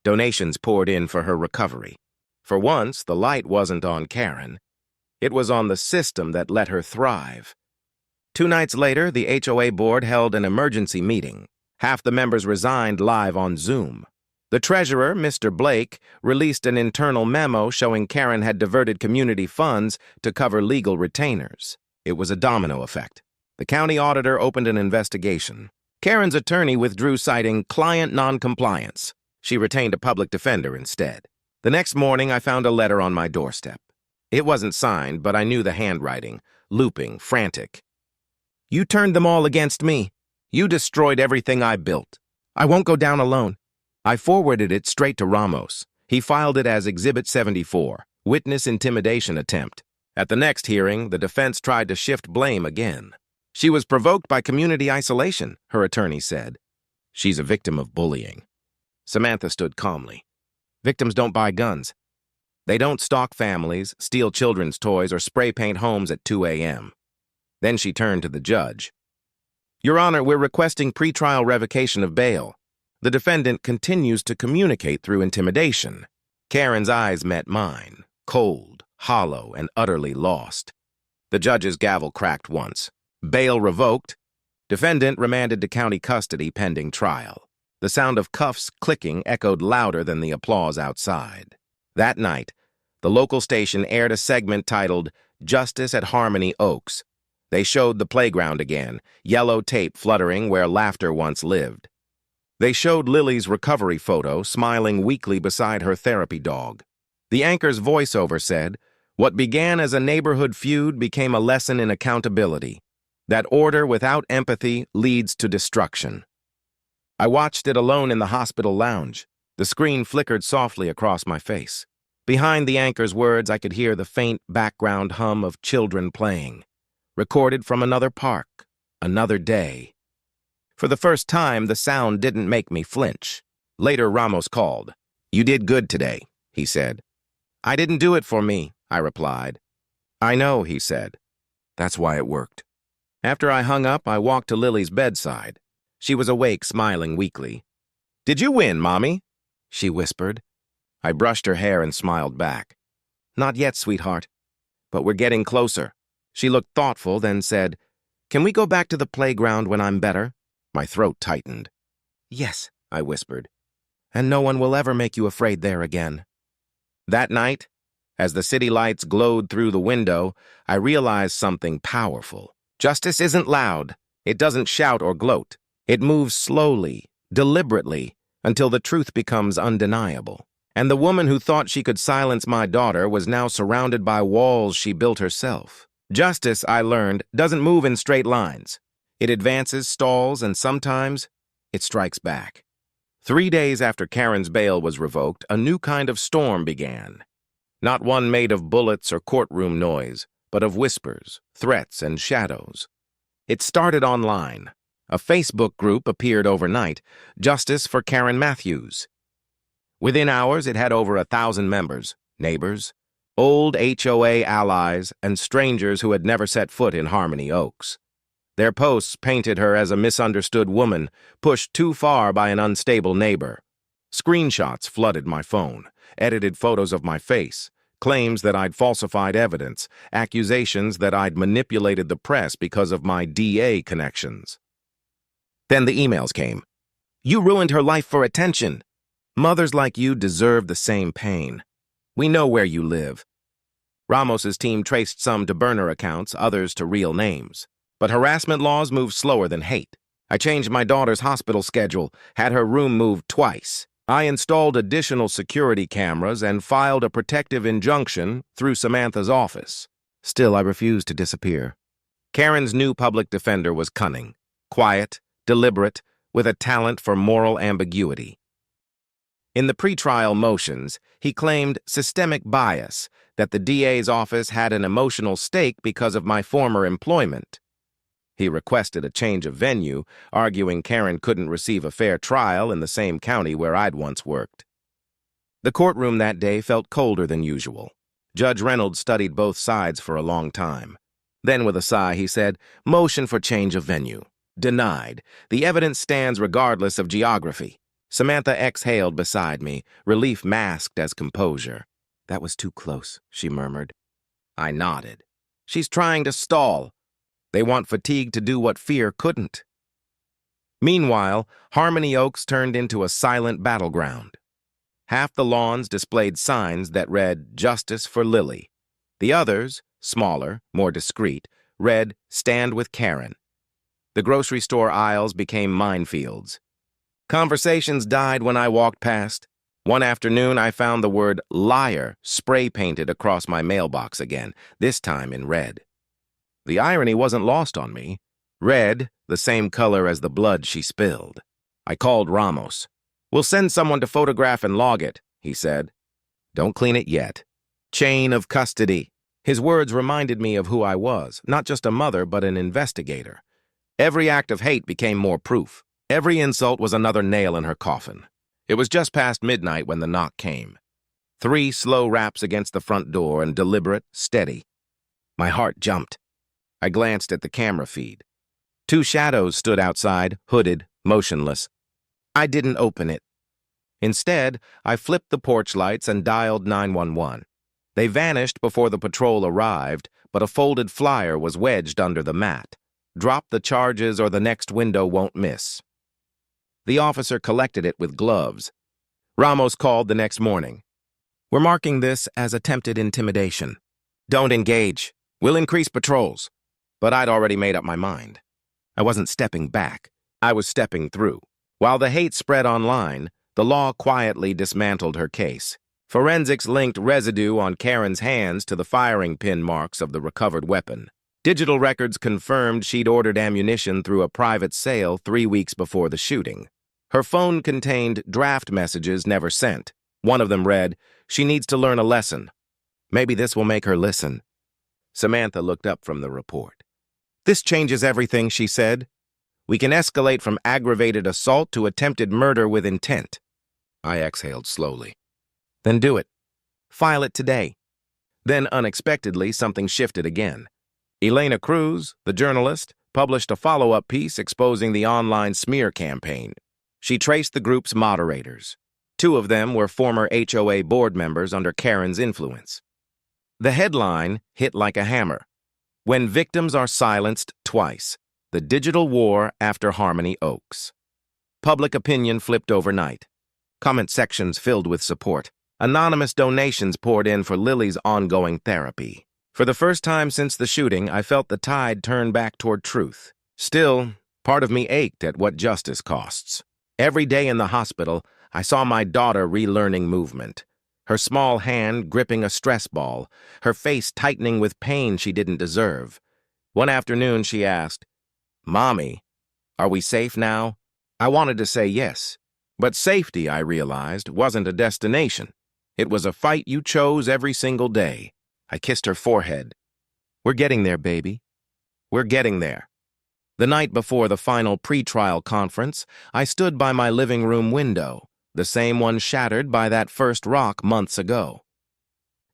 Donations poured in for her recovery. For once, the light wasn't on Karen. It was on the system that let her thrive. 2 nights later, the HOA board held an emergency meeting. Half the members resigned live on Zoom. The treasurer, Mr. Blake, released an internal memo showing Karen had diverted community funds to cover legal retainers. It was a domino effect. The county auditor opened an investigation. Karen's attorney withdrew, citing client noncompliance. She retained a public defender instead. The next morning, I found a letter on my doorstep. It wasn't signed, but I knew the handwriting, looping, frantic. "You turned them all against me. You destroyed everything I built. I won't go down alone." I forwarded it straight to Ramos. He filed it as Exhibit 74, witness intimidation attempt. At the next hearing, the defense tried to shift blame again. "She was provoked by community isolation," her attorney said. "She's a victim of bullying." Samantha stood calmly. Victims don't buy guns. They don't stalk families, steal children's toys, or spray paint homes at 2 a.m. Then she turned to the judge. "Your Honor, we're requesting pretrial revocation of bail. The defendant continues to communicate through intimidation." Karen's eyes met mine, cold, hollow, and utterly lost. The judge's gavel cracked once. Bail revoked. Defendant remanded to county custody pending trial. The sound of cuffs clicking echoed louder than the applause outside. That night, the local station aired a segment titled "Justice at Harmony Oaks." They showed the playground again, yellow tape fluttering where laughter once lived. They showed Lily's recovery photo, smiling weakly beside her therapy dog. The anchor's voiceover said, "What began as a neighborhood feud became a lesson in accountability. That order without empathy leads to destruction." I watched it alone in the hospital lounge. The screen flickered softly across my face. Behind the anchor's words, I could hear the faint background hum of children playing. Recorded from another park, another day. For the first time, the sound didn't make me flinch. Later, Ramos called. "You did good today," he said. "I didn't do it for me," I replied. "I know," he said. "That's why it worked." After I hung up, I walked to Lily's bedside. She was awake, smiling weakly. "Did you win, Mommy?" she whispered. I brushed her hair and smiled back. "Not yet, sweetheart, but we're getting closer." She looked thoughtful, then said, "Can we go back to the playground when I'm better?" My throat tightened. "Yes," I whispered, "and no one will ever make you afraid there again." That night, as the city lights glowed through the window, I realized something powerful. Justice isn't loud. It doesn't shout or gloat. It moves slowly, deliberately, until the truth becomes undeniable. And the woman who thought she could silence my daughter was now surrounded by walls she built herself. Justice, I learned, doesn't move in straight lines. It advances, stalls, and sometimes it strikes back. 3 days after Karen's bail was revoked, a new kind of storm began. Not one made of bullets or courtroom noise, but of whispers, threats, and shadows. It started online. A Facebook group appeared overnight, Justice for Karen Matthews. Within hours, it had over 1,000 members, neighbors, old HOA allies, and strangers who had never set foot in Harmony Oaks. Their posts painted her as a misunderstood woman, pushed too far by an unstable neighbor. Screenshots flooded my phone, edited photos of my face, claims that I'd falsified evidence, accusations that I'd manipulated the press because of my DA connections. Then the emails came. "You ruined her life for attention. Mothers like you deserve the same pain. We know where you live." Ramos's team traced some to burner accounts, others to real names. But harassment laws move slower than hate. I changed my daughter's hospital schedule, had her room moved twice. I installed additional security cameras and filed a protective injunction through Samantha's office. Still, I refused to disappear. Karen's new public defender was cunning, quiet, deliberate, with a talent for moral ambiguity. In the pretrial motions, he claimed systemic bias, that the DA's office had an emotional stake because of my former employment. He requested a change of venue, arguing Karen couldn't receive a fair trial in the same county where I'd once worked. The courtroom that day felt colder than usual. Judge Reynolds studied both sides for a long time. Then, with a sigh, he said, "Motion for change of venue. Denied. The evidence stands regardless of geography." Samantha exhaled beside me, relief masked as composure. "That was too close," she murmured. I nodded. "She's trying to stall. They want fatigue to do what fear couldn't." Meanwhile, Harmony Oaks turned into a silent battleground. Half the lawns displayed signs that read, "Justice for Lily." The others, smaller, more discreet, read, "Stand with Karen." The grocery store aisles became minefields. Conversations died when I walked past. One afternoon, I found the word "liar" spray-painted across my mailbox again, this time in red. The irony wasn't lost on me. Red, the same color as the blood she spilled. I called Ramos. "We'll send someone to photograph and log it," he said. "Don't clean it yet." Chain of custody. His words reminded me of who I was, not just a mother, but an investigator. Every act of hate became more proof. Every insult was another nail in her coffin. It was just past midnight when the knock came. 3 slow raps against the front door and deliberate, steady. My heart jumped. I glanced at the camera feed. 2 shadows stood outside, hooded, motionless. I didn't open it. Instead, I flipped the porch lights and dialed 911. They vanished before the patrol arrived, but a folded flyer was wedged under the mat. "Drop the charges or the next window won't miss." The officer collected it with gloves. Ramos called the next morning. "We're marking this as attempted intimidation. Don't engage. We'll increase patrols." But I'd already made up my mind. I wasn't stepping back. I was stepping through. While the hate spread online, the law quietly dismantled her case. Forensics linked residue on Karen's hands to the firing pin marks of the recovered weapon. Digital records confirmed she'd ordered ammunition through a private sale 3 weeks before the shooting. Her phone contained draft messages never sent. One of them read, "She needs to learn a lesson. Maybe this will make her listen." Samantha looked up from the report. "This changes everything," she said. "We can escalate from aggravated assault to attempted murder with intent." I exhaled slowly. "Then do it. File it today." Then, unexpectedly, something shifted again. Elena Cruz, the journalist, published a follow-up piece exposing the online smear campaign. She traced the group's moderators. 2 of them were former HOA board members under Karen's influence. The headline hit like a hammer. "When victims are silenced twice, the digital war after Harmony Oaks." Public opinion flipped overnight. Comment sections filled with support. Anonymous donations poured in for Lily's ongoing therapy. For the first time since the shooting, I felt the tide turn back toward truth. Still, part of me ached at what justice costs. Every day in the hospital, I saw my daughter relearning movement. Her small hand gripping a stress ball, her face tightening with pain she didn't deserve. One afternoon she asked, "Mommy, are we safe now?" I wanted to say yes, but safety, I realized, wasn't a destination. It was a fight you chose every single day. I kissed her forehead. "We're getting there, baby. We're getting there." The night before the final pre-trial conference, I stood by my living room window, the same one shattered by that first rock months ago.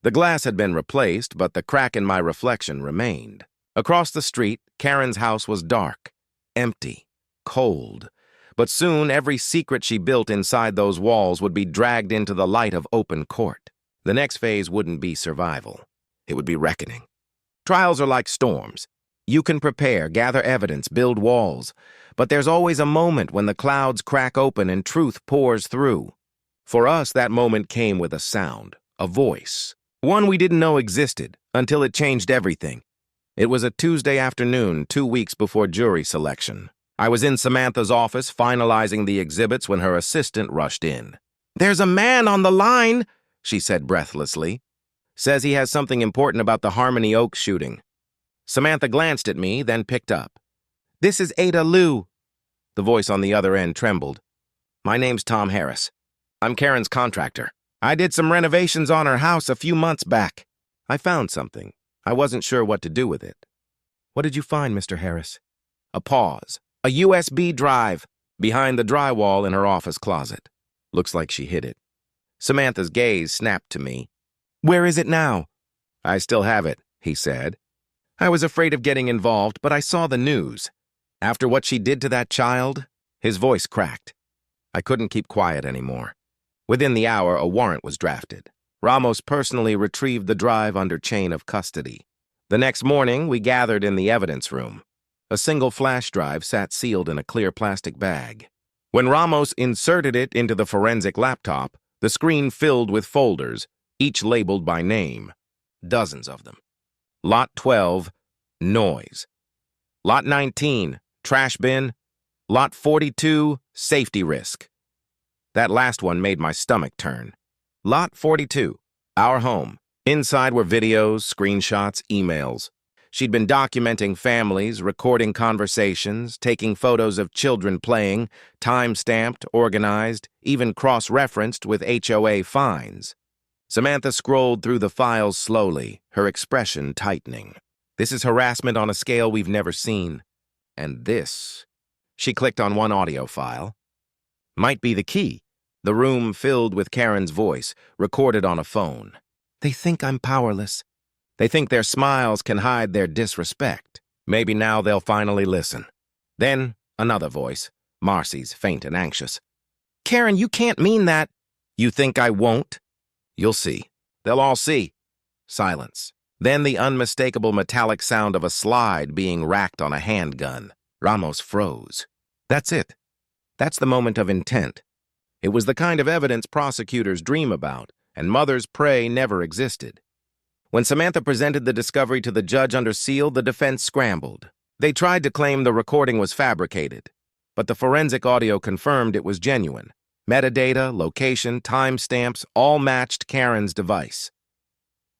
The glass had been replaced, but the crack in my reflection remained. Across the street, Karen's house was dark, empty, cold. But soon every secret she built inside those walls would be dragged into the light of open court. The next phase wouldn't be survival. It would be reckoning. Trials are like storms. You can prepare, gather evidence, build walls. But there's always a moment when the clouds crack open and truth pours through. For us, that moment came with a sound, a voice. One we didn't know existed until it changed everything. It was a Tuesday afternoon, 2 weeks before jury selection. I was in Samantha's office finalizing the exhibits when her assistant rushed in. "There's a man on the line," she said breathlessly. "Says he has something important about the Harmony Oaks shooting." Samantha glanced at me, then picked up. "This is Ada Liu." The voice on the other end trembled. "My name's Tom Harris. I'm Karen's contractor. I did some renovations on her house a few months back. I found something. I wasn't sure what to do with it." "What did you find, Mr. Harris?" A pause. "A USB drive behind the drywall in her office closet. Looks like she hid it." Samantha's gaze snapped to me. "Where is it now?" "I still have it," he said. "I was afraid of getting involved, but I saw the news. After what she did to that child," his voice cracked. I couldn't keep quiet anymore. Within the hour, a warrant was drafted. Ramos personally retrieved the drive under chain of custody. The next morning, we gathered in the evidence room. A single flash drive sat sealed in a clear plastic bag. When Ramos inserted it into the forensic laptop, the screen filled with folders, each labeled by name. Dozens of them. Lot 12, noise. Lot 19, trash bin. Lot 42, safety risk. That last one made my stomach turn. Lot 42, our home. Inside were videos, screenshots, emails. She'd been documenting families, recording conversations, taking photos of children playing, time-stamped, organized, even cross-referenced with HOA fines. Samantha scrolled through the files slowly, her expression tightening. "This is harassment on a scale we've never seen. And this..." She clicked on one audio file. "Might be the key." The room filled with Karen's voice, recorded on a phone. "They think I'm powerless. They think their smiles can hide their disrespect. Maybe now they'll finally listen." Then another voice, Marcy's, faint and anxious. "Karen, you can't mean that." "You think I won't? You'll see. They'll all see." Silence. Then the unmistakable metallic sound of a slide being racked on a handgun. Ramos froze. That's it. That's the moment of intent. It was the kind of evidence prosecutors dream about, and mothers pray never existed. When Samantha presented the discovery to the judge under seal, the defense scrambled. They tried to claim the recording was fabricated. but the forensic audio confirmed it was genuine. Metadata, location, timestamps all matched Karen's device.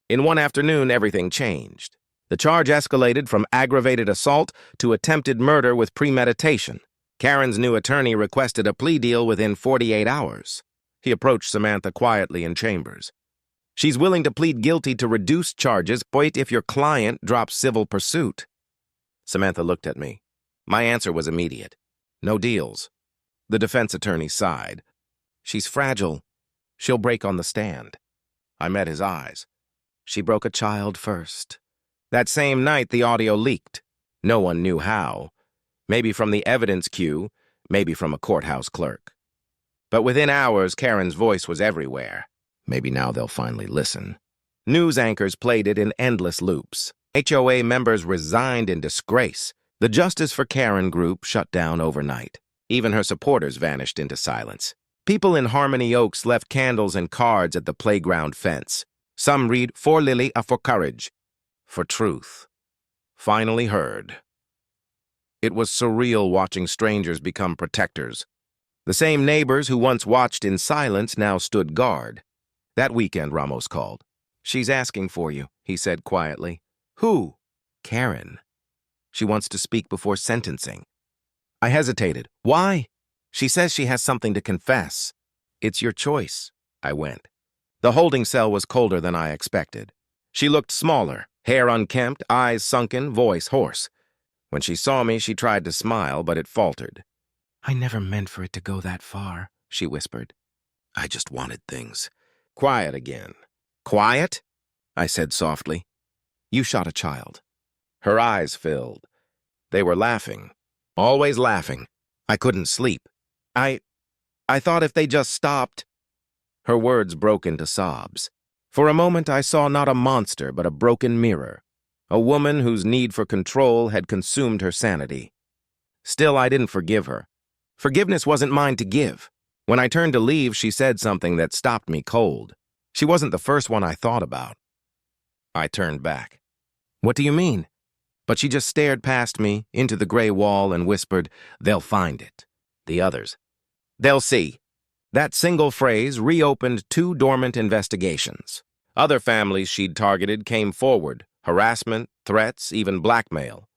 In one afternoon, everything changed. The charge escalated from aggravated assault to attempted murder with premeditation. Karen's new attorney requested a plea deal within 48 hours. He approached Samantha quietly in chambers. She's willing to plead guilty to reduced charges, but if your client drops civil pursuit. Samantha looked at me. My answer was immediate. No deals. The defense attorney sighed. She's fragile. She'll break on the stand. I met his eyes. She broke a child first. That same night, the audio leaked. No one knew how. Maybe from the evidence queue, maybe from a courthouse clerk. But within hours, Karen's voice was everywhere. Maybe now they'll finally listen. News anchors played it in endless loops. HOA members resigned in disgrace. The Justice for Karen group shut down overnight. Even her supporters vanished into silence. People in Harmony Oaks left candles and cards at the playground fence. Some read, "For Lily, for courage, for truth." Finally heard. It was surreal watching strangers become protectors. The same neighbors who once watched in silence now stood guard. That weekend, Ramos called. "She's asking for you," he said quietly. "Who?" "Karen. She wants to speak before sentencing." I hesitated. "Why?" "She says she has something to confess." "It's your choice." I went. The holding cell was colder than I expected. She looked smaller, hair unkempt, eyes sunken, voice hoarse. When she saw me, she tried to smile, but it faltered. "I never meant for it to go that far," she whispered. "I just wanted things." Quiet again. "Quiet?" I said softly. "You shot a child." Her eyes filled. They were laughing. Always laughing. I couldn't sleep. I thought if they just stopped." Her words broke into sobs. For a moment I saw not a monster but a broken mirror. A woman whose need for control had consumed her sanity. Still, I didn't forgive her. Forgiveness wasn't mine to give. When I turned to leave, she said something that stopped me cold. She wasn't the first one I thought about. I turned back. "What do you mean?" But she just stared past me, into the gray wall, and whispered, "They'll find it. The others. They'll see." That single phrase reopened 2 dormant investigations. Other families she'd targeted came forward. Harassment, threats, even blackmail.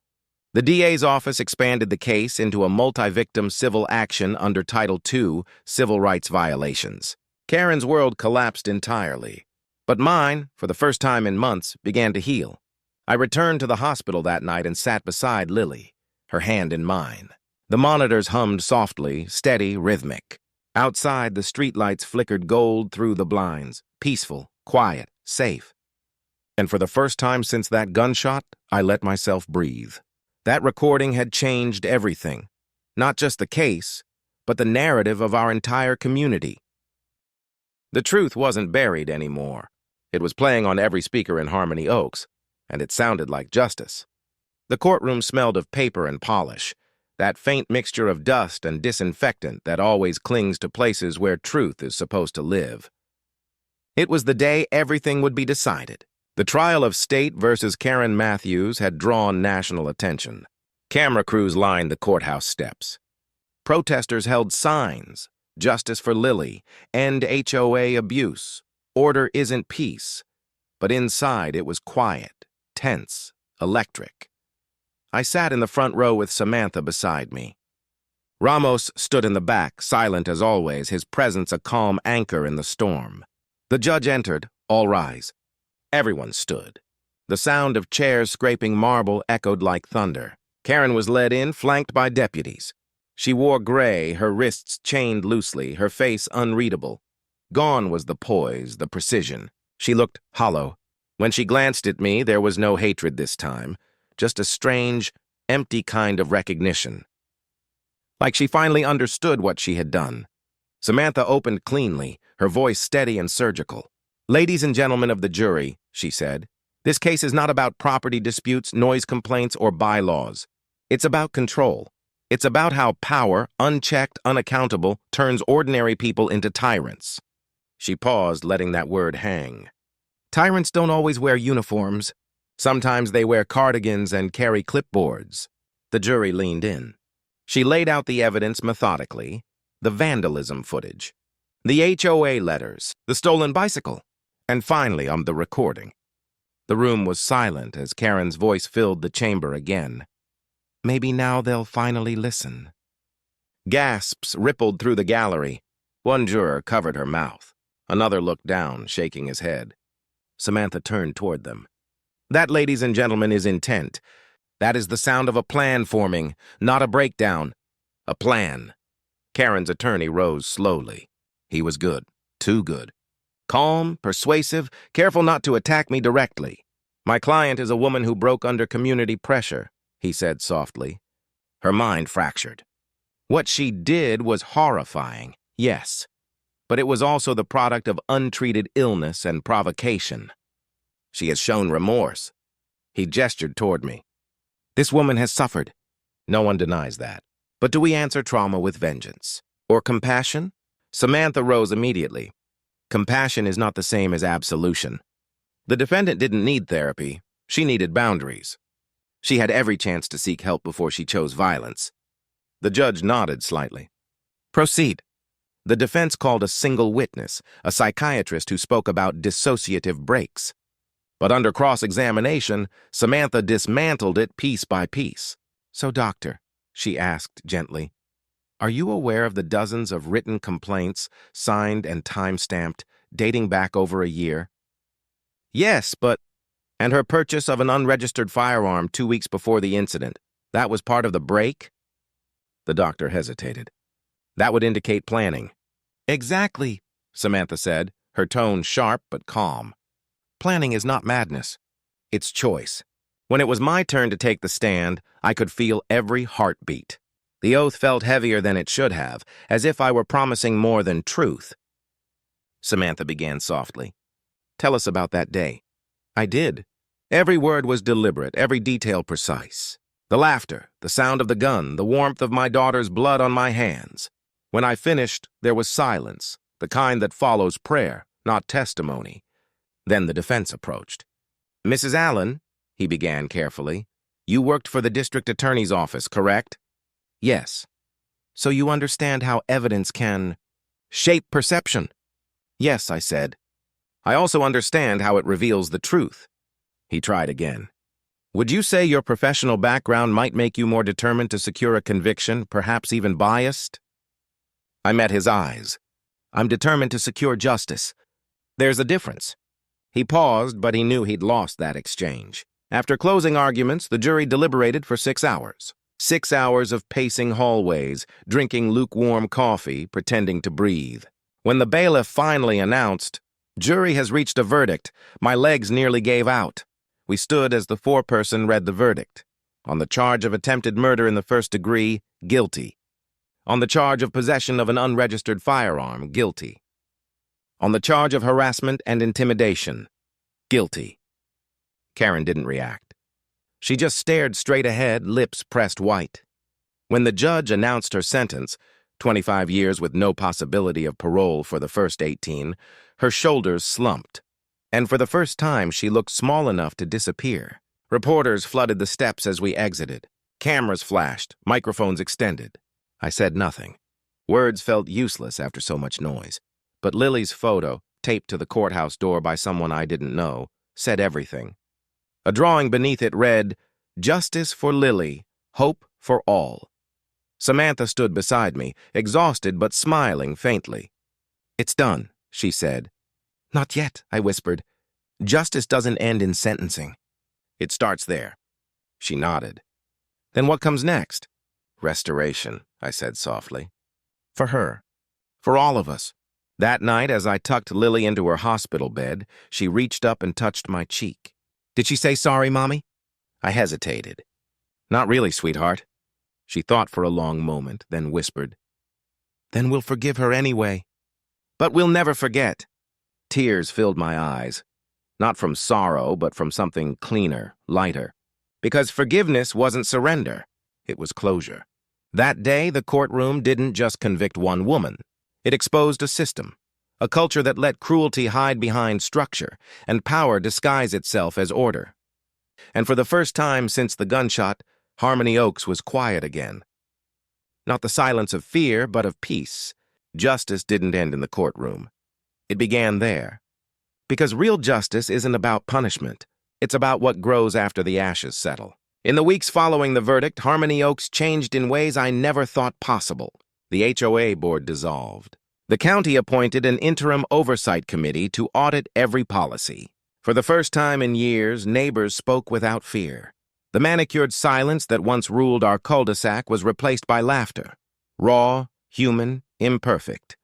The DA's office expanded the case into a multi-victim civil action under Title II, civil rights violations. Karen's world collapsed entirely. But mine, for the first time in months, began to heal. I returned to the hospital that night and sat beside Lily, her hand in mine. The monitors hummed softly, steady, rhythmic. Outside, the streetlights flickered gold through the blinds, peaceful, quiet, safe. And for the first time since that gunshot, I let myself breathe. That recording had changed everything. Not just the case, but the narrative of our entire community. The truth wasn't buried anymore. It was playing on every speaker in Harmony Oaks, and it sounded like justice. The courtroom smelled of paper and polish, that faint mixture of dust and disinfectant that always clings to places where truth is supposed to live. It was the day everything would be decided. The trial of State versus Karen Matthews had drawn national attention. Camera crews lined the courthouse steps. Protesters held signs, "Justice for Lily," "End HOA abuse," "Order isn't peace." But inside it was quiet, tense, electric. I sat in the front row with Samantha beside me. Ramos stood in the back, silent as always, his presence a calm anchor in the storm. The judge entered. "All rise." Everyone stood. The sound of chairs scraping marble echoed like thunder. Karen was led in, flanked by deputies. She wore gray, her wrists chained loosely, her face unreadable. Gone was the poise, the precision. She looked hollow. When she glanced at me, there was no hatred this time, just a strange, empty kind of recognition. Like she finally understood what she had done. Samantha opened cleanly, her voice steady and surgical. "Ladies and gentlemen of the jury," she said, "this case is not about property disputes, noise complaints, or bylaws. It's about control. It's about how power, unchecked, unaccountable, turns ordinary people into tyrants." She paused, letting that word hang. "Tyrants don't always wear uniforms. Sometimes they wear cardigans and carry clipboards." The jury leaned in. She laid out the evidence methodically, the vandalism footage, the HOA letters, the stolen bicycle, and finally on the recording. The room was silent as Karen's voice filled the chamber again. Maybe now they'll finally listen. Gasps rippled through the gallery. One juror covered her mouth. Another looked down, shaking his head. Samantha turned toward them. That, ladies and gentlemen, is intent. That is the sound of a plan forming, not a breakdown. A plan. Karen's attorney rose slowly. He was good, too good. Calm, persuasive, careful not to attack me directly. My client is a woman who broke under community pressure, he said softly. Her mind fractured. What she did was horrifying, yes, but it was also the product of untreated illness and provocation. She has shown remorse. He gestured toward me. This woman has suffered. No one denies that. But do we answer trauma with vengeance? Or compassion? Samantha rose immediately. Compassion is not the same as absolution. The defendant didn't need therapy. She needed boundaries. She had every chance to seek help before she chose violence. The judge nodded slightly. Proceed. The defense called a single witness, a psychiatrist who spoke about dissociative breaks. But under cross-examination, Samantha dismantled it piece by piece. So, doctor, she asked gently, are you aware of the dozens of written complaints, signed and time-stamped, dating back over a year? Yes, but... And her purchase of an unregistered firearm 2 weeks before the incident. That was part of the break? The doctor hesitated. That would indicate planning. Exactly, Samantha said, her tone sharp but calm. Planning is not madness. It's choice. When it was my turn to take the stand, I could feel every heartbeat. The oath felt heavier than it should have, as if I were promising more than truth. Samantha began softly. Tell us about that day. I did. Every word was deliberate, every detail precise. The laughter, the sound of the gun, the warmth of my daughter's blood on my hands. When I finished, there was silence, the kind that follows prayer, not testimony. Then the defense approached. Mrs. Allen, he began carefully, you worked for the district attorney's office, correct? Yes. So you understand how evidence can shape perception? Yes, I said. I also understand how it reveals the truth. He tried again. Would you say your professional background might make you more determined to secure a conviction, perhaps even biased? I met his eyes. I'm determined to secure justice. There's a difference. He paused, but he knew he'd lost that exchange. After closing arguments, the jury deliberated for 6 hours. 6 hours of pacing hallways, drinking lukewarm coffee, pretending to breathe. When the bailiff finally announced, "Jury has reached a verdict," my legs nearly gave out. We stood as the foreperson read the verdict. On the charge of attempted murder in the first degree, guilty. On the charge of possession of an unregistered firearm, guilty. On the charge of harassment and intimidation, guilty. Karen didn't react. She just stared straight ahead, lips pressed white. When the judge announced her sentence, 25 years with no possibility of parole for the first 18, her shoulders slumped. And for the first time, she looked small enough to disappear. Reporters flooded the steps as we exited. Cameras flashed, microphones extended. I said nothing. Words felt useless after so much noise. But Lily's photo, taped to the courthouse door by someone I didn't know, said everything. A drawing beneath it read, "Justice for Lily, hope for all." Samantha stood beside me, exhausted but smiling faintly. "It's done," she said. "Not yet," I whispered. "Justice doesn't end in sentencing. It starts there." She nodded. "Then what comes next?" "Restoration," I said softly. "For her. For all of us." That night, as I tucked Lily into her hospital bed, she reached up and touched my cheek. "Did she say sorry, Mommy?" I hesitated. "Not really, sweetheart." She thought for a long moment, then whispered, "Then we'll forgive her anyway. But we'll never forget." Tears filled my eyes, not from sorrow, but from something cleaner, lighter. Because forgiveness wasn't surrender, it was closure. That day, the courtroom didn't just convict one woman. It exposed a system, a culture that let cruelty hide behind structure and power disguise itself as order. And for the first time since the gunshot, Harmony Oaks was quiet again. Not the silence of fear, but of peace. Justice didn't end in the courtroom. It began there. Because real justice isn't about punishment. It's about what grows after the ashes settle. In the weeks following the verdict, Harmony Oaks changed in ways I never thought possible. The HOA board dissolved. The county appointed an interim oversight committee to audit every policy. For the first time in years, neighbors spoke without fear. The manicured silence that once ruled our cul-de-sac was replaced by laughter. Raw, human, imperfect.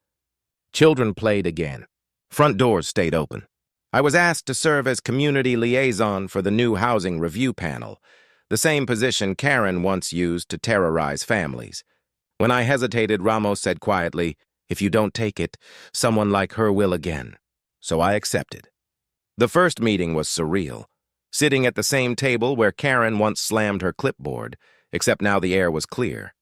Children played again. Front doors stayed open. I was asked to serve as community liaison for the new housing review panel, the same position Karen once used to terrorize families. When I hesitated, Ramos said quietly, "If you don't take it, someone like her will again." So I accepted. The first meeting was surreal. Sitting at the same table where Karen once slammed her clipboard, except now the air was clear.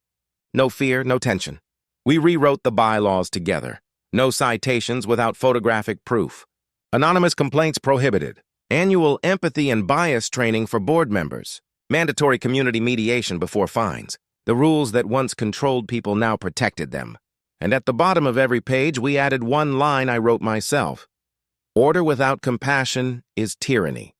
No fear, no tension. We rewrote the bylaws together. No citations without photographic proof. Anonymous complaints prohibited. Annual empathy and bias training for board members. Mandatory community mediation before fines. The rules that once controlled people now protected them. And at the bottom of every page, we added one line I wrote myself. Order without compassion is tyranny.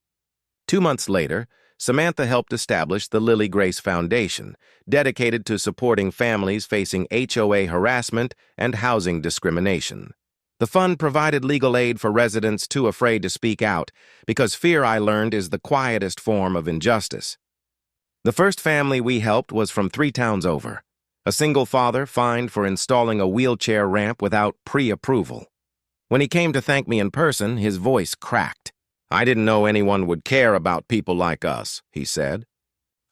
2 months later, Samantha helped establish the Lily Grace Foundation, dedicated to supporting families facing HOA harassment and housing discrimination. The fund provided legal aid for residents too afraid to speak out, because fear, I learned, is the quietest form of injustice. The first family we helped was from 3 towns over. A single father fined for installing a wheelchair ramp without pre-approval. When he came to thank me in person, his voice cracked. "I didn't know anyone would care about people like us," he said.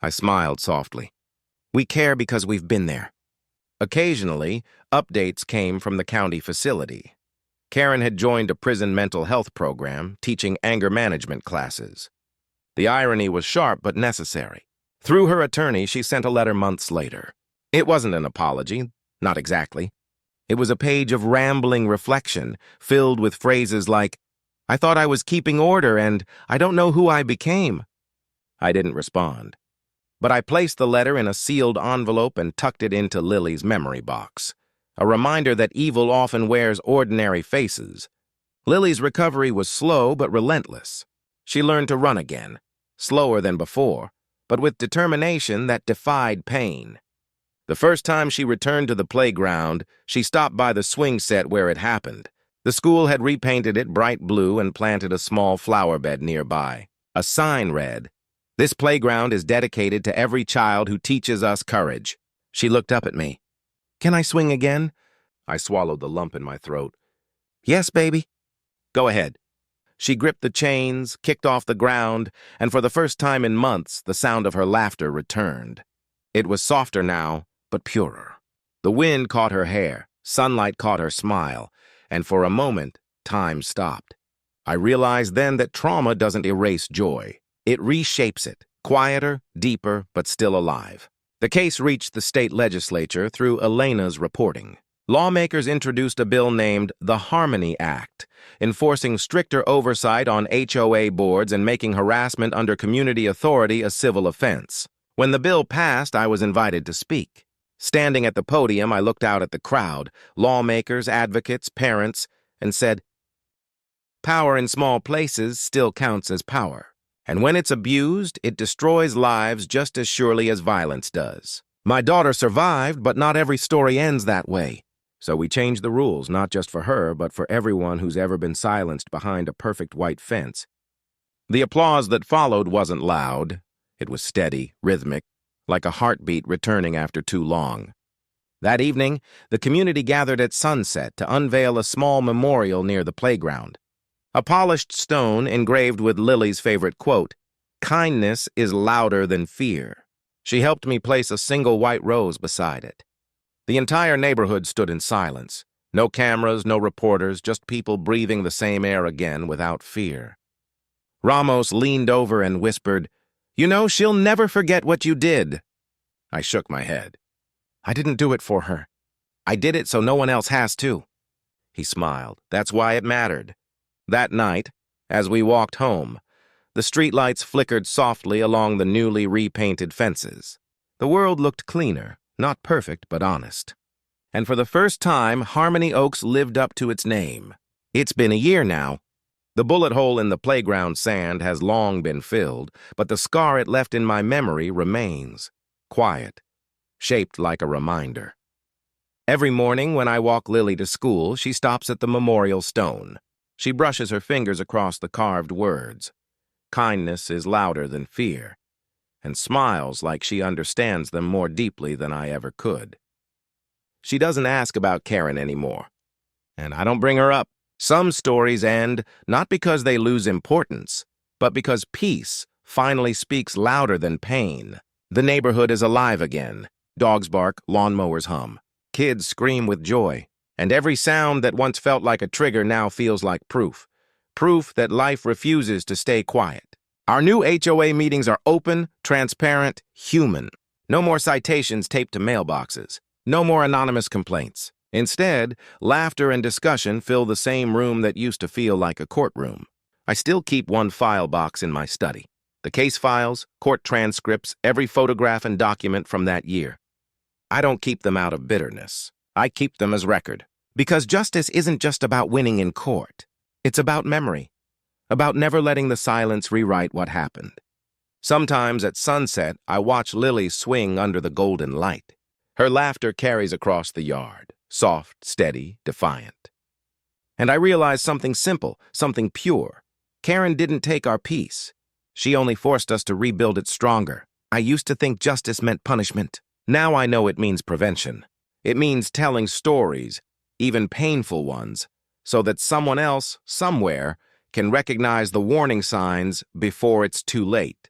I smiled softly. "We care because we've been there." Occasionally, updates came from the county facility. Karen had joined a prison mental health program, teaching anger management classes. The irony was sharp but necessary. Through her attorney, she sent a letter months later. It wasn't an apology, not exactly. It was a page of rambling reflection, filled with phrases like, "I thought I was keeping order, and I don't know who I became." I didn't respond. But I placed the letter in a sealed envelope and tucked it into Lily's memory box. A reminder that evil often wears ordinary faces. Lily's recovery was slow but relentless. She learned to run again, slower than before, but with determination that defied pain. The first time she returned to the playground, she stopped by the swing set where it happened. The school had repainted it bright blue and planted a small flower bed nearby. A sign read, "This playground is dedicated to every child who teaches us courage." She looked up at me. "Can I swing again?" I swallowed the lump in my throat. "Yes, baby." "Go ahead." She gripped the chains, kicked off the ground, and for the first time in months, the sound of her laughter returned. It was softer now, but purer. The wind caught her hair, sunlight caught her smile, and for a moment, time stopped. I realized then that trauma doesn't erase joy. It reshapes it, quieter, deeper, but still alive. The case reached the state legislature through Elena's reporting. Lawmakers introduced a bill named the Harmony Act, enforcing stricter oversight on HOA boards and making harassment under community authority a civil offense. When the bill passed, I was invited to speak. Standing at the podium, I looked out at the crowd, lawmakers, advocates, parents, and said, "Power in small places still counts as power. And when it's abused, it destroys lives just as surely as violence does. My daughter survived, but not every story ends that way. So we changed the rules, not just for her, but for everyone who's ever been silenced behind a perfect white fence." The applause that followed wasn't loud. It was steady, rhythmic, like a heartbeat returning after too long. That evening, the community gathered at sunset to unveil a small memorial near the playground. A polished stone engraved with Lily's favorite quote, "Kindness is louder than fear." She helped me place a single white rose beside it. The entire neighborhood stood in silence. No cameras, no reporters, just people breathing the same air again without fear. Ramos leaned over and whispered, "You know, she'll never forget what you did." I shook my head. "I didn't do it for her. I did it so no one else has to." He smiled. "That's why it mattered." That night, as we walked home, the streetlights flickered softly along the newly repainted fences. The world looked cleaner, Not perfect, but honest. And for the first time, Harmony Oaks lived up to its name. It's been a year now. The bullet hole in the playground sand has long been filled, but the scar it left in my memory remains, quiet, shaped like a reminder. Every morning when I walk Lily to school, she stops at the memorial stone. She brushes her fingers across the carved words. Kindness is louder than fear, and smiles like she understands them more deeply than I ever could. She doesn't ask about Karen anymore, and I don't bring her up. Some stories end not because they lose importance, but because peace finally speaks louder than pain. The neighborhood is alive again. Dogs bark, lawnmowers hum. Kids scream with joy, and every sound that once felt like a trigger now feels like proof. Proof that life refuses to stay quiet. Our new HOA meetings are open, transparent, human. No more citations taped to mailboxes. No more anonymous complaints. Instead, laughter and discussion fill the same room that used to feel like a courtroom. I still keep one file box in my study. The case files, court transcripts, every photograph and document from that year. I don't keep them out of bitterness. I keep them as record. Because justice isn't just about winning in court. It's about memory. About never letting the silence rewrite what happened. Sometimes at sunset, I watch Lily swing under the golden light. Her laughter carries across the yard. Soft, steady, defiant. And I realized something simple, something pure. Karen didn't take our peace. She only forced us to rebuild it stronger. I used to think justice meant punishment. Now I know it means prevention. It means telling stories, even painful ones, so that someone else, somewhere, can recognize the warning signs before it's too late.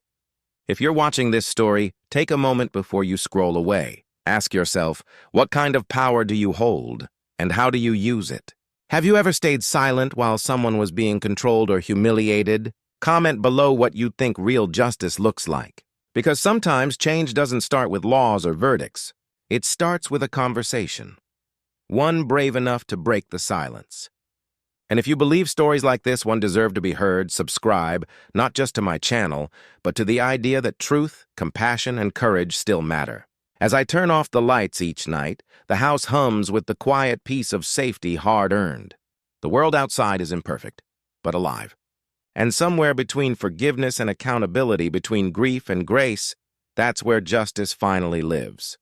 If you're watching this story, take a moment before you scroll away. Ask yourself, what kind of power do you hold, and how do you use it? Have you ever stayed silent while someone was being controlled or humiliated? Comment below what you think real justice looks like. Because sometimes change doesn't start with laws or verdicts. It starts with a conversation. One brave enough to break the silence. And if you believe stories like this one deserve to be heard, subscribe, not just to my channel, but to the idea that truth, compassion, and courage still matter. As I turn off the lights each night, the house hums with the quiet peace of safety hard-earned. The world outside is imperfect, but alive. And somewhere between forgiveness and accountability, between grief and grace, that's where justice finally lives.